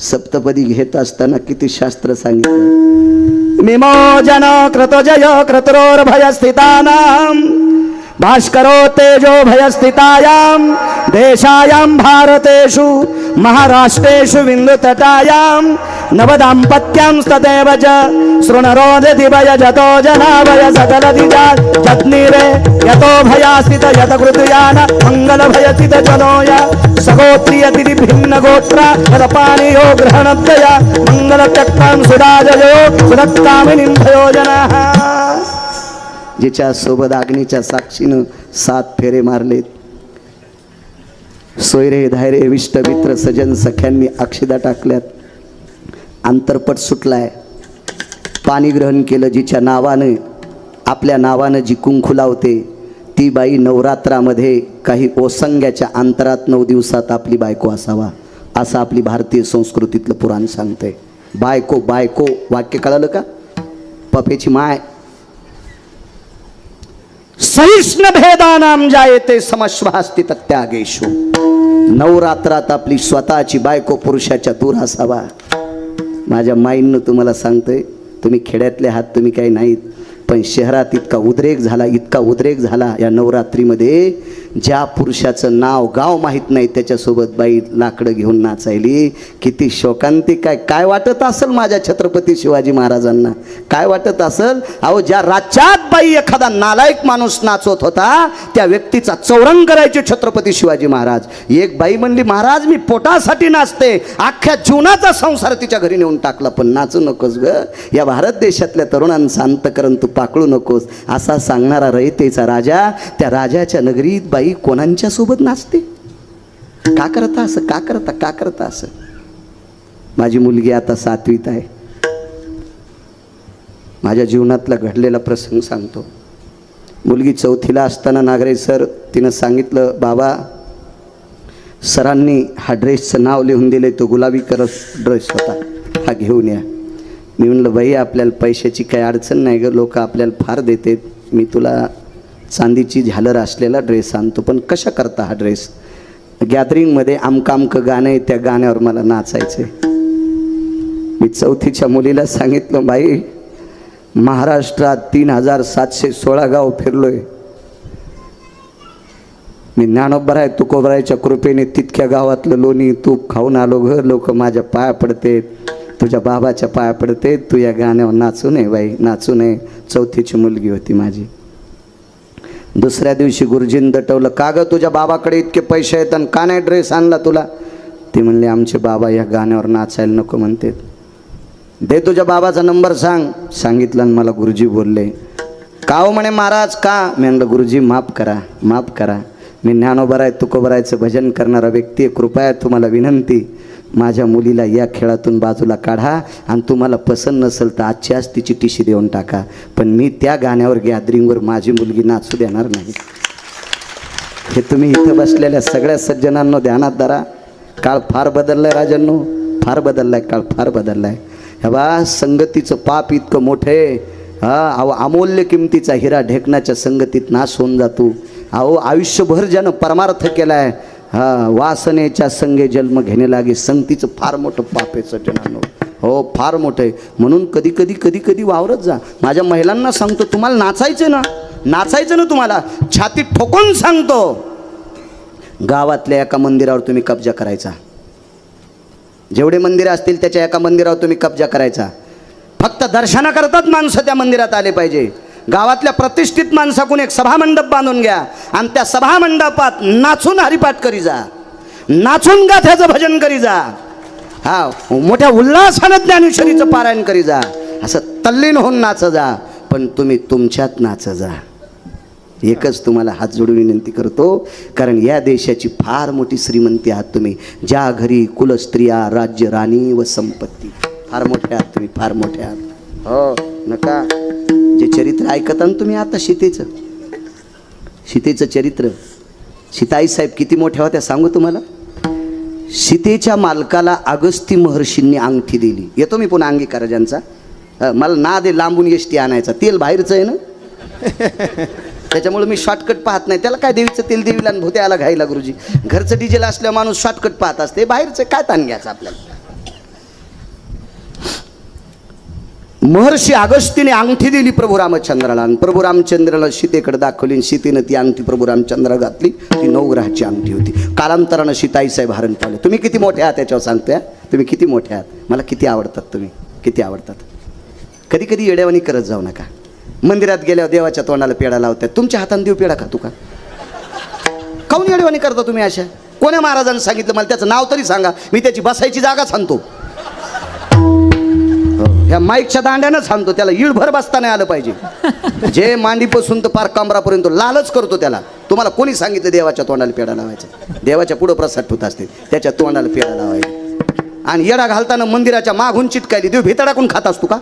Speaker 1: सप्तपदी घेत असताना किती शास्त्र सांगितलं. मिमोजन क्रतोजय क्रतरोर भयस्थितानां भास्करो तेजो भयस्थितायां देशायां भारतेषु महाराष्ट्रेषु विन्दुतटायां नवदाम्पत्यं तदेव च शृणरोदति भयजतो जना भय सकलदिजा जत्निरे यतो भयास्थित यतकृतयान मङ्गलभयस्थित जनोया सगोत्रियतिथि भिन्न गोत्रा यदपानियो ग्रहणद्वया मङ्गलत्यक्तां सुराजयो सुरक्कामिनीं भयोजनः. जिच्या सोबत अग्नीच्या साक्षीनं 7 फेरे मारलेत. सोयरे धायरे विष्ट मित्र सजन सख्यांनी अक्षदा टाकल्यात. अंतरपट सुटलाय. पाणी ग्रहण केलं. जिच्या नावानं, आपल्या नावानं जी कुंकू लावते ती बाई नवरात्रामध्ये काही ओसंग्याच्या अंतरात 9 दिवसात आपली बायको असावा, असं आपली भारतीय संस्कृतीतलं पुराण सांगतंय. बायको बायको वाक्य कळालं का? पपेची माय. सहिष्ण भेदानाम जायते समश्वास्ति तत्यागेषु. नवरात्रात आपली स्वतःची बायको पुरुषाच्या दूर असावा. माझ्या माईंनं तुम्हाला सांगतोय, तुम्ही खेड्यातले आहात, तुम्ही काही नाहीत, पण शहरात इतका उद्रेक झाला या नवरात्रीमध्ये. ज्या पुरुषाचं नाव गाव माहीत नाही त्याच्यासोबत बाई लाकडं घेऊन नाचायली. किती शोकांतिक आहे. काय वाटत असेल माझ्या छत्रपती शिवाजी महाराजांना, काय वाटत असेल? अहो, ज्या राज्यात बाई एखादा नालायक माणूस नाचवत होता त्या व्यक्तीचा चौरंग करायचे छत्रपती शिवाजी महाराज. एक बाई म्हणली, महाराज मी पोटासाठी नाचते. अख्ख्या जीवनाचा संसार तिच्या घरी नेऊन टाकला, पण नाचू नकोस ग. या भारत देशातल्या तरुणांचं अंतकरण तू पाकळू नकोस असा सांगणारा रयतेचा राजा त्या राजाच्या नगरीत बाई कोणाच्या सोबत नाचते? का करता असं? का करता असं? माझी मुलगी आता 7वीत आहे. माझ्या जीवनातला घडलेला प्रसंग सांगतो. मुलगी 4थीला असताना नागरे सर तिनं सांगितलं, बाबा सरांनी हा ड्रेसचं नाव लिहून दिले, तो गुलाबी ड्रेस होता, हा घेऊन या. मी म्हणलं बाई आपल्याला पैशाची काही अडचण नाही गं, लोक आपल्याला फार देतात, मी तुला चांदीची झालर असलेला ड्रेस आणतो, पण कशा करता हा ड्रेस? गॅदरिंगमध्ये आमकं गाणं आहे, त्या गाण्यावर मला नाचायचं आहे. मी 4थीच्या मुलीला सांगितलं, बाई महाराष्ट्रात 3716 गाव फिरलोय, मी ज्ञानोबराय तुकोबरायच्या कृपेने तितक्या गावातलं लोणी तूप खाऊन आलो ग. लोक माझ्या पाया पडते, तुझ्या बाबाच्या पाया पडते, तू या गाण्यावर नाचू नये बाई, नाचू नये. 4थीची मुलगी होती माझी. दुसऱ्या दिवशी गुरुजींनी दटवलं, का ग तुझ्या बाबाकडे इतके पैसे आहेत आणि का नाही ड्रेस आणला तुला? ते म्हणले आमचे बाबा या गाण्यावर नाचायला नको म्हणते. दे तुझ्या बाबाचा नंबर सांग. सांगितलं आणि मला गुरुजी बोलले, का हो म्हणे महाराज का? मी म्हणलं गुरुजी माफ करा, मी ज्ञानोबराय तुकोबरायचं भजन करणारा व्यक्ती आहे, कृपया तुम्हाला विनंती, माझ्या मुलीला या खेळातून बाजूला काढा आणि तुम्हाला पसंत नसेल तर आजची आज तिची टीशी देऊन टाका, पण मी त्या गाण्यावर गॅदरिंगवर माझी मुलगी नाचू देणार नाही. हे तुम्ही इथं बसलेल्या सगळ्या सज्जनांनो ध्यानात धरा. काळ फार बदललाय राजांनो, फार बदललाय काळ, फार बदललाय. हे बा संगतीचं पाप इतकं मोठे, अहो अमूल्य किमतीचा हिरा ढेकणाच्या संगतीत नाश होऊन जातो. अहो आयुष्यभर ज्यानं परमार्थ केलाय, वासनेच्या संगे जन्म घेणे लागे, संगतीचं फार मोठं पाप आहे सज्जनांनो, हो फार मोठं आहे. म्हणून कधी वावरत जा. माझ्या महिलांना सांगतो, तुम्हाला नाचायचं ना तुम्हाला छातीत ठोकून सांगतो, गावातल्या एका मंदिरावर तुम्ही कब्जा करायचा. जेवढे मंदिरं असतील त्याच्या एका मंदिरावर तुम्ही कब्जा करायचा. फक्त दर्शनाकरताच माणसं त्या मंदिरात आले पाहिजे. गावातल्या प्रतिष्ठित माणसाकडून एक सभामंडप बांधून घ्या आणि त्या सभामंडपात नाचून हरिपाठ करी जा, नाचून गाथ्याचं भजन करी जा, मोठ्या उल्हासानं ज्ञानेश्वरीचं पारायण करी जा, असं तल्लीन होऊन नाच जा, पण तुम्ही तुमच्यात नाच जा. एकच तुम्हाला हात जोडून विनंती करतो, कारण या देशाची फार मोठी श्रीमंती आहात तुम्ही. ज्या घरी कुलस्त्रिया राज्य राणी व संपत्ती, फार मोठे आहात तुम्ही, फार मोठे आहात. हो नका जे चरित्र ऐकता ना तुम्ही आता, सीतेचं चरित्र, सीताई साहेब किती मोठ्या होत्या सांगू तुम्हाला. सीतेच्या मालकाला अगस्ती महर्षींनी अंगठी दिली. येतो मी पुन्हा अंगीकार ज्यांचा, मला ना दे लांबून एसटी आणायचा, तेल बाहेरचं आहे ना त्याच्यामुळे मी शॉर्टकट पाहत नाही. त्याला काय देवीचं तेल देवीला आणि भोते आला घाईला गुरुजी. घरचं डिझेल असल्यावर माणूस शॉर्टकट पाहत असते, बाहेरचं काय ताण घ्यायचं आपल्याला. महर्षी अगस्तीने अंगठी दिली प्रभू रामचंद्राला आणि प्रभू रामचंद्राला सीतेकडे दाखवली. सीतेनं ती अंगठी प्रभू रामचंद्राला घातली. ती 9 ग्रहाची अंगठी होती. कालांतरानं सीताई साहेब हरण पावले. तुम्ही किती मोठे आहात त्याच्यावर सांगतोय, तुम्ही किती मोठे आहात, मला किती आवडतात, तुम्ही किती आवडतात. कधी येड्यावानी करत जाऊ नका. मंदिरात गेल्यावर देवाच्या तोंडाला पेढा लावतात, तुमच्या हाताने देव पेढा खातो का? काऊन येड्यावानी करता तुम्ही अशा? कोण्या महाराजांनी सांगितलं मला त्याचं नाव तरी सांगा, मी त्याची बसायची जागा सांगतो. ह्या माईकच्या दांड्यानं सांगतो, त्याला इळभर बसता नाही आलं पाहिजे. जे मांडीपासून तर पार कमरापर्यंत लालच करतो त्याला. तुम्हाला कोणी सांगितलं देवाच्या तोंडाला पेढा लावायचा? देवाच्या पुढं प्रसाद ठेवत असते, त्याच्या तोंडाला पेढा लावायचा. आणि येडा घालताना मंदिराच्या मागून चिटकायली, देव भितडाकून खात असतो का?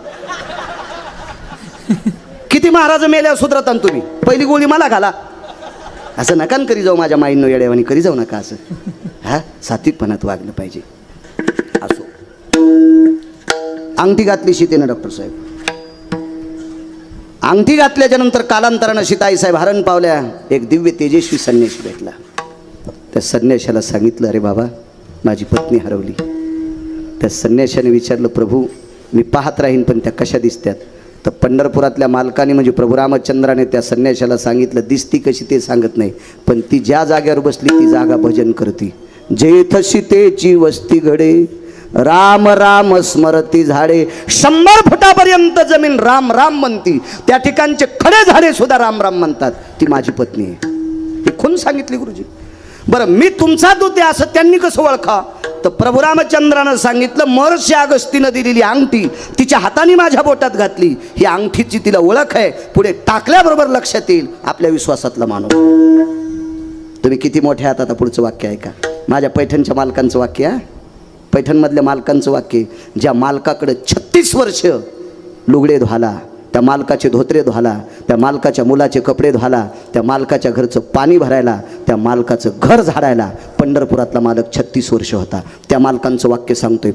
Speaker 1: किती महाराज मेल्या सुधरता तुम्ही, पहिली गोळी मला घाला. असं नकान करी जाऊ, माझ्या माईंनो येड्यावानी करी जाऊ नका असं. सात्विकपणात वागलं पाहिजे. असो, अंगठी घातली सीतेनं डॉक्टर साहेब. अंगठी घातल्याच्या नंतर कालांतरानं सीताई साहेब हरण पावल्या. एक दिव्य तेजस्वी संन्यासी भेटला. त्या संन्याशाला सांगितलं, अरे बाबा माझी पत्नी हरवली. त्या संन्याशाने विचारलं, प्रभू मी पाहत राहीन पण त्या कशा दिसत्यात? तर पंढरपुरातल्या मालकाने म्हणजे प्रभू रामचंद्राने त्या संन्याशाला सांगितलं, दिसती कशी ते सांगत नाही, पण ती ज्या जागेवर बसली ती जागा भजन करती. जेथ सीतेची वस्ती घडे, राम राम स्मरती झाडे, 100 फुटापर्यंत जमीन राम राम म्हणती. त्या ठिकाणचे खडे झाडे सुद्धा राम राम म्हणतात. ती माझी पत्नी आहे. हे कोण सांगितली गुरुजी? बरं मी तुमचा दूत आहे असं त्यांनी कसं ओळखा? तर प्रभू रामचंद्रानं सांगितलं महर्षी अगस्तीनं दिलेली अंगठी तिच्या हाताने माझ्या बोटात घातली, ही अंगठीची तिला ओळख आहे, पुढे टाकल्याबरोबर लक्षात येईल आपल्या विश्वासातला माणूस. तुम्ही किती मोठे आहात आता पुढचं वाक्य ऐका. माझ्या पैठणच्या मालकांचं वाक्य आहे, पैठणमधल्या मालकांचं वाक्य. ज्या मालकाकडे 36 वर्ष लुगडे धुवाला, त्या मालकाचे धोत्रे धुवाला, त्या मालकाच्या मुलाचे कपडे धुवाला, त्या मालकाच्या घरचं पाणी भरायला, त्या मालकाचं घर झाडायला पंढरपुरातला मालक 36 वर्ष होता. त्या मालकांचं वाक्य सांगतोय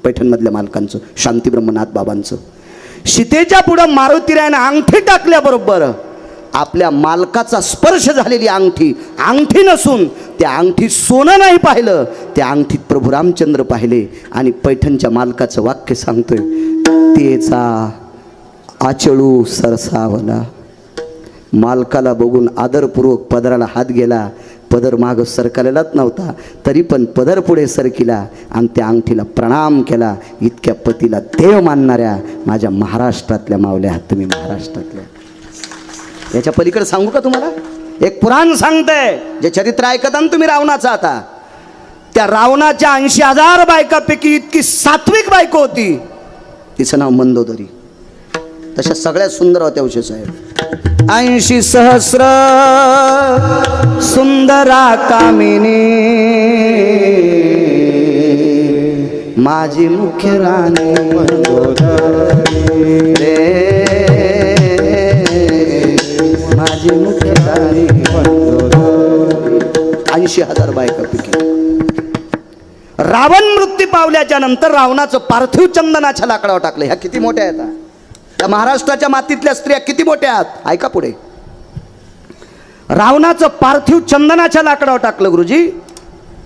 Speaker 1: पैठणमधल्या मालकांचं, शांती ब्रह्मनाथ बाबांचं. सीतेच्या पुढं मारुतीरायानं अंगठी टाकल्याबरोबर आपल्या मालकाचा स्पर्श झालेली अंगठी नसून त्या अंगठीत सोनं नाही पाहिलं, त्या अंगठीत प्रभू रामचंद्र पाहिले. आणि पैठणच्या मालकाचं वाक्य सांगतोय, तेचा आचळू सरसावला. मालकाला बघून आदरपूर्वक पदराला हात गेला. पदर माग सरकलेलाच नव्हता, तरी पण पदर पुढे सरकिला आणि त्या अंगठीला प्रणाम केला. इतक्या पतीला देव मानणाऱ्या माझ्या महाराष्ट्रातल्या मावल्या आहात तुम्ही, महाराष्ट्रातल्या. याच्या पलीकडे सांगू का तुम्हाला? एक पुराण सांगतंय, जे चरित्र ऐकता ना तुम्ही रावणाचं. आता त्या रावणाच्या 80,000 बायकापैकी इतकी सात्विक बायको होती, तिचं नाव मंदोदरी. तशा सगळ्यात सुंदर होत्या उशे साहेब. 80 सहस्र सुंदरा कामिनी माझी मुख्य राणी मंदोदरी रे, माझी मुख्य राणी मंदोदरी. 80,000 बायकापैकी. रावण मृत्यू पावल्याच्या नंतर रावणाचं पार्थिव चंदनाच्या लाकडावर टाकलं. ह्या किती मोठ्या आहेत? त्या महाराष्ट्राच्या मातीतल्या स्त्रिया किती मोठ्या आहेत ऐका पुढे. रावणाचं पार्थिव चंदनाच्या लाकडावर टाकलं गुरुजी.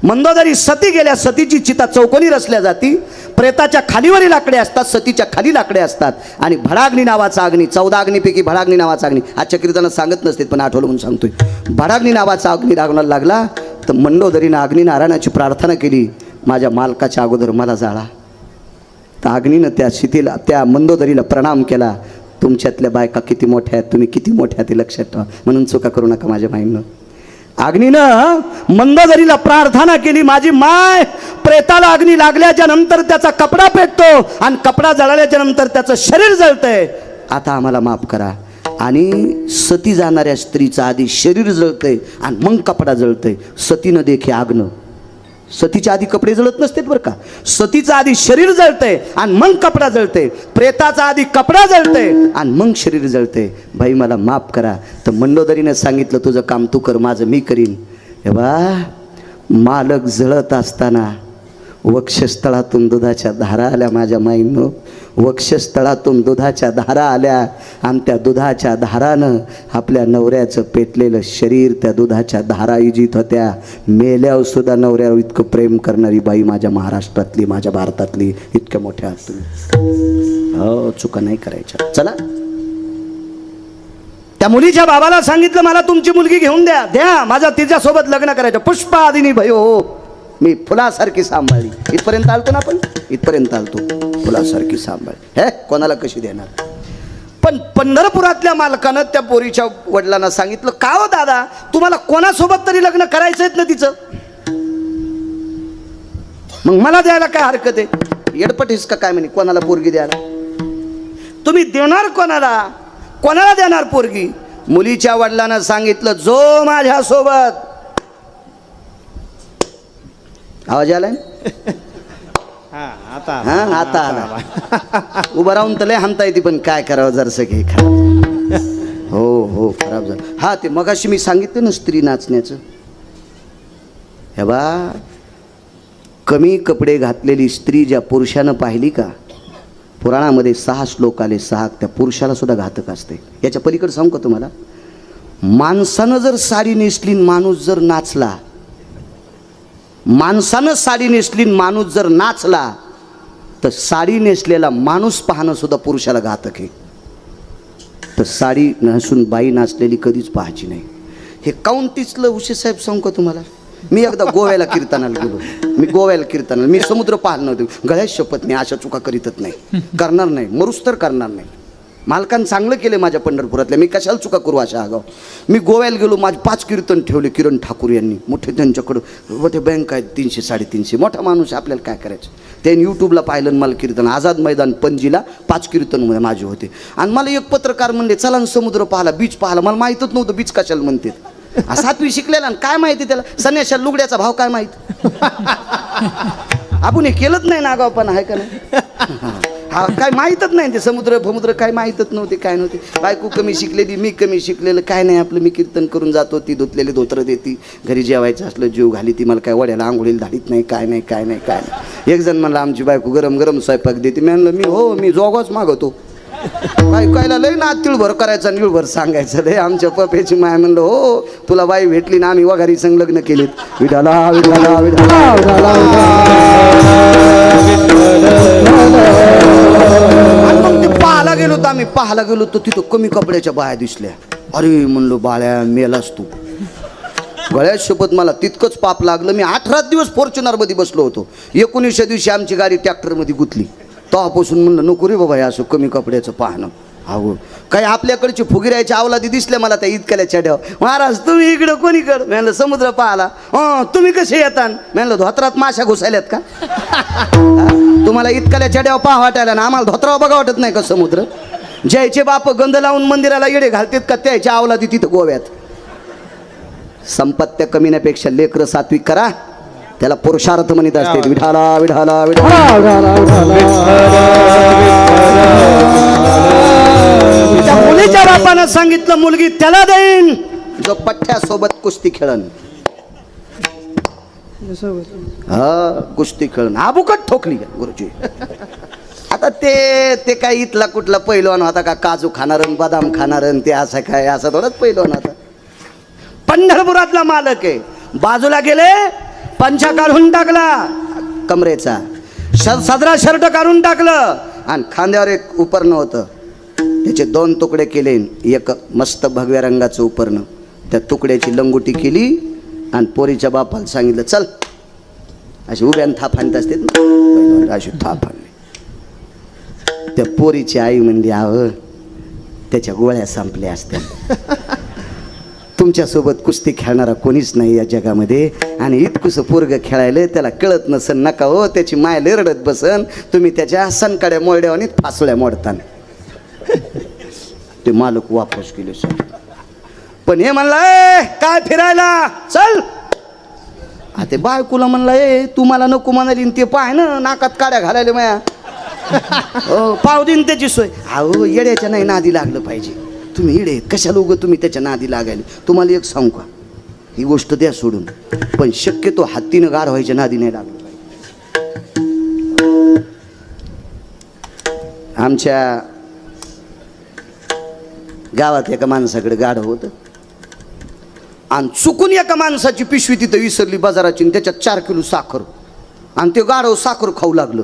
Speaker 1: मंदोदरी सती गेल्या, सतीची चिता चौकोनी रचल्या जाती. प्रेताच्या खालीवरील लाकडे असतात, सतीच्या खाली लाकडे असतात. आणि भडाग्नी नावाचा अग्नी, 14 अग्नीपैकी भडाग्नी नावाचा अग्नी, आजच्या कीर्तनात सांगत नसते पण आठवलं म्हणून सांगतोय. भडाग्नी नावाचा अग्नी लागण्याला लागला तर मंदोदरीनं अग्निनारायणाची प्रार्थना केली, माझ्या मालकाच्या अगोदर मला जाळा. तर अग्नीनं त्या शितीला, त्या मंदोदरीला प्रणाम केला. तुमच्यातल्या बायका किती मोठ्या आहेत, तुम्ही किती मोठ्या ते लक्षात ठेवा, म्हणून चुका करू नका माझ्या माईनं. अग्नीनं मंदोदरीला प्रार्थना केली, माझी माय प्रेताला अग्नी लागल्याच्या नंतर त्याचा कपडा पेटतो आणि कपडा जळाल्याच्या नंतर त्याचं शरीर जळतंय, आता आम्हाला माफ करा. आणि सती जाणाऱ्या स्त्रीचं आधी शरीर जळतंय आणि मग कपडा जळतंय. सतीनं देखे आग्न, सतीच्या आधी कपडे जळत नसते बरं का. सतीचं आधी शरीर जळतंय आणि मग कपडा जळतंय. प्रेताचा आधी कपडा जळतंय आणि मग शरीर जळतंय. भाई मला माफ करा. तर मंदोदरीनं सांगितलं, तुझं काम तू कर, माझं मी करीन. हे बा, मालक जळत असताना वक्षस्थळातून दुधाच्या धारा आल्या माझ्या माईनं. वक्षस्थळातून दुधाच्या धारा आल्या आणि त्या दुधाच्या धारानं आपल्या नवऱ्याचं पेटलेलं शरीर त्या दुधाच्या धारा इजित होत्या. मेल्यावर सुद्धा नवऱ्यावर इतकं प्रेम करणारी बाई माझ्या महाराष्ट्रातली, माझ्या भारतातली. इतक्या मोठ्या आहात तुम्ही. हो, चुका नाही करायच्या. चला, त्या मुलीच्या बाबाला सांगितलं, मला तुमची मुलगी घेऊन द्या, द्या, माझा तिच्यासोबत लग्न करायचं. पुष्पा आदिनी भयो, मी फुलासारखी सांभाळली. इथपर्यंत आलतो ना आपण, इथपर्यंत आलतो. फुलासारखी सांभाळली. हे कोणाला कशी देणार? पण पंढरपुरातल्या मालकानं त्या पोरीच्या वडिलांना सांगितलं, का हो दादा, तुम्हाला कोणासोबत तरी लग्न करायचंय ना तिचं, मग मला द्यायला काय हरकत आहे? येडपटीस का काय म्हणे, कोणाला पोरगी द्यायला? तुम्ही देणार कोणाला, कोणाला देणार पोरगी? मुलीच्या वडिलांना सांगितलं, जो माझ्यासोबत, आवाज आलाय?
Speaker 2: आता
Speaker 1: आला. उभं राहून तर लय हाणता येते, पण काय करावं, जरसं घे खराब. हो खराब झालं. हा, ते मगाशी मी सांगितलं ना स्त्री नाचण्याचं. हे बा, कमी कपडे घातलेली स्त्री ज्या पुरुषानं पाहिली का, पुराणामध्ये 6 श्लोक आले, 6 त्या पुरुषाला सुद्धा घातक असते. याच्या पलीकडे सांगू का तुम्हाला? माणसानं जर साडी नेसली, माणूस जर नाचला, माणसानं साडी नेसली, माणूस जर नाचला, तर साडी नेसलेला माणूस पाहणं सुद्धा पुरुषाला घातक आहे. तर साडी नसून बाई नाचलेली कधीच पाहायची नाही. हे काऊन तिचलं उशे साहेब सांगू का तुम्हाला? मी एकदा गोव्याला कीर्तनाला गेलो. मी समुद्र पाहिलं नव्हतं. गळ्यात शपथ, मी अशा चुका करीतच नाही, करणार नाही, मरुस तर करणार नाही. मालकानं चांगलं केलं माझ्या पंढरपुरातल्या, मी कशाला चुका करू अशा आगाव. मी गोव्याला गेलो, माझे 5 कीर्तन ठेवले किरण ठाकूर यांनी, मोठे त्यांच्याकडं व ते बँक आहेत 300 350, मोठा माणूस आहे, आपल्याला काय करायचं. त्यांनी यूट्यूबला पाहिलं आणि मला कीर्तन आझाद मैदान पणजीला 5 कीर्तन माझे होते. आणि मला एक पत्रकार म्हणले चला ना समुद्र पाहाला, बीच पाहाला. मला माहीतच नव्हतं बीच कशाला म्हणते. 7वी शिकलेला आणि काय माहिती त्याला संन्याशा लुगड्याचा भाव काय माहिती. आपण हे केलंच नाही ना आगावपणा आहे का नाही. हा काय माहीतच नाही ते समुद्र काय माहीतच नव्हते, काय नव्हते. बायको कमी शिकलेली, मी कमी शिकलेलं, काय नाही आपलं. मी कीर्तन करून जातो, ती धुतलेली धोतरं देती, घरी जेवायचं असलं जीव घाली ती, मला काय वड्याला आंघोळीला धाडीत नाही, काय नाही काय नाही काय नाही. एक जण म्हणलं आमची बायको गरम गरम स्वयंपाक देते. मी म्हणलं मी जोगच मागवतो. कायला लय ना तिळभर करायचा आणि इळभर सांगायचं लय. आमच्या पप्याची माय म्हणलं हो तुला बाई भेटली ना, आम्ही वघारी संग लग्न केलेत. विठाला विठाला विठाला विठाला. आणि मग ते पाहायला गेलो तर आम्ही पाहायला गेलो तर तिथं कमी कपड्याच्या बाया दिसल्या. अरे म्हणलो बाळ्या मेलास तू. गळ्यात शपथ मला तितकंच पाप लागलं. मी 18 दिवस फॉर्च्युनरमध्ये बसलो होतो. 19व्या दिवशी आमची गाडी ट्रॅक्टरमध्ये गुतली. तेव्हापासून म्हणलं नको रे बाबा हे असं कमी कपड्याचं पाहणं. अहो काही आपल्याकडचे फुगिरायच्या अवलादी दिसल्या मला त्या इतक्याला चढ्यावर. महाराज तुम्ही इकडं कोणीकडं. म्हणलं समुद्र पाहाला. तुम्ही कसे येतात. म्हणलं धोत्रात माशा घुसायल्यात का. तुम्हाला इतक्याला चढ्यावर पाहा वाटायला ना, आम्हाला धोत्रावर बघा वाटत नाही का समुद्र. जयचे बाप गंध लावून मंदिराला येडे घालतात का त्याच्या अवलादी तिथं गोव्यात. संपत्त्या कमीण्यापेक्षा लेकरं सात्विक करा, त्याला पुरुषार्थ म्हणत असते. विठाला विठाला विठाला. त्या मुलीच्या बापानं सांगितलं मुलगी त्याला देईन जो पठ्ठ्यासोबत कुस्ती खेळन. कुस्ती खेळन आबुकट ठोकली गुरुजी. आता ते काय इथला कुठला पैलवान होता का, काजू खाणारन बदाम खाणारन ते असं काय, असं थोडंच पैलवान होता. पंढरपुरातला मालक आहे. बाजूला गेले, पंचा काढून टाकला कमरेचा, सदरा शर्ट काढून टाकलं आणि खांद्यावर एक उपरणं होतं, त्याचे 2 तुकडे केले. एक मस्त भगव्या रंगाचं उपरणं, त्या तुकड्याची लंगोटी केली आणि पोरीच्या बापाला सांगितलं चल. अशी उभ्यान थाप आणत असते, अशी थाप आणली. त्या पोरीची आई म्हणली आव त्याच्या गोळ्या संपल्या असत्या. तुमच्यासोबत कुस्ती खेळणारा कोणीच नाही या जगामध्ये. आणि इतकुसं पोरग खेळायला त्याला कळत नसन नका हो, त्याची माय रडत बसन, तुम्ही त्याच्या सनकाड्या मोरड्या आणि फासुळ्या मोडताना. ते मालक वापस केले सर. पण हे म्हणलं काय फिरायला चल. ते बायकोला म्हणलं तू मला नको म्हणाली ते पाय ना नाकात काड्या घालायला माया. पाव दिन त्याची सोय. अहो येड्याच्या नाही नादी लागलं पाहिजे. तुम्ही येडे कशाला उगं तुम्ही त्याच्या नादी लागायला. तुम्हाला एक सांगू का, ही गोष्ट द्या सोडून, पण शक्यतो हत्तीनं गाढ व्हायच्या नादी नाही लागलं पाहिजे. आमच्या गावात एका माणसाकडे गाढ होतं आणि चुकून एका माणसाची पिशवी तिथं विसरली बाजाराची आणि त्याच्यात 4 किलो साखर. आणि ते गाढव साखर खाऊ लागलं.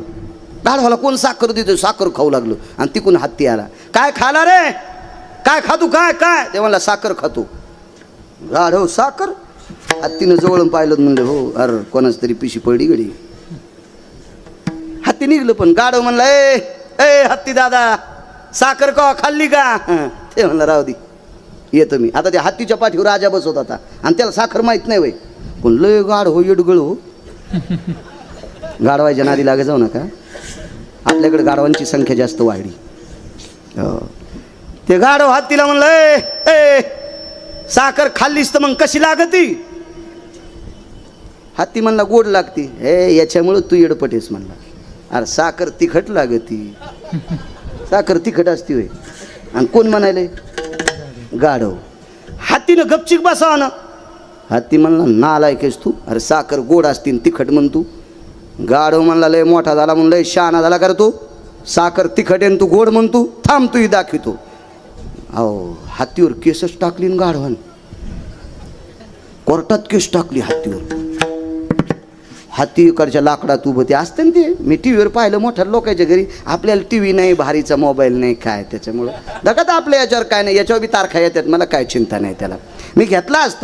Speaker 1: गाढवाला कोण साखर देतो, साखर खाऊ लागलं. आणि तिकून हत्ती आला. काय खाला रे, काय खातो, काय काय. ते म्हणला साखर खातो. गाढव साखर. हत्तीनं जवळून पाहिलं म्हणलं हो अरे कोणाच तरी पिशी पडली गडी. हत्ती निघलं पण गाढव म्हणला ए हत्ती दादा साखर का खाल्ली का. ते म्हणलं राहू दे येतो मी. आता त्या हत्तीच्या पाठीवर राजा बसवत होता आणि त्याला साखर माहीत नाही वय. पण लय गाढ हो येडगळ हो. गाढवायच्या नादी लागे जाऊ नका. आपल्याकडे गाढवांची संख्या जास्त वाढली. ते गाढव हत्तीला म्हणलं ए साखर खाल्लीस तर मग कशी लागती. हत्ती म्हणला गोड लागती. याच्यामुळं तू येडपटेस म्हणला. अरे साखर तिखट लागती. साखर तिखट असती होय. आणि कोण म्हणाले गाढव. हत्तीनं गपचिक बसावा ना. हत्ती म्हणला नालायकेस तू. अरे साखर गोड असती तिखट म्हण तू. गाढव म्हणला लय मोठा झाला म्हणून लय शहाणा झाला करतो. साखर तिखट आहे तू गोड म्हणतो. थांब तू दाखवतो. अहो हत्तीवर केसच टाकली ना गाढवान. कोर्टात केस टाकली हत्तीवर. हत्ती इकडच्या लाकडात उभं ते असतं ना ते. मी टी व्हीवर पाहिलं मोठ्या लोकांच्या घरी. आपल्याला टी व्ही नाही, भारीचा मोबाईल नाही, काय त्याच्यामुळं दगात आपल्या याच्यावर काय नाही. याच्यावर बी तारखा येतात. मला काय चिंता नाही त्याला. मी घेतला असता.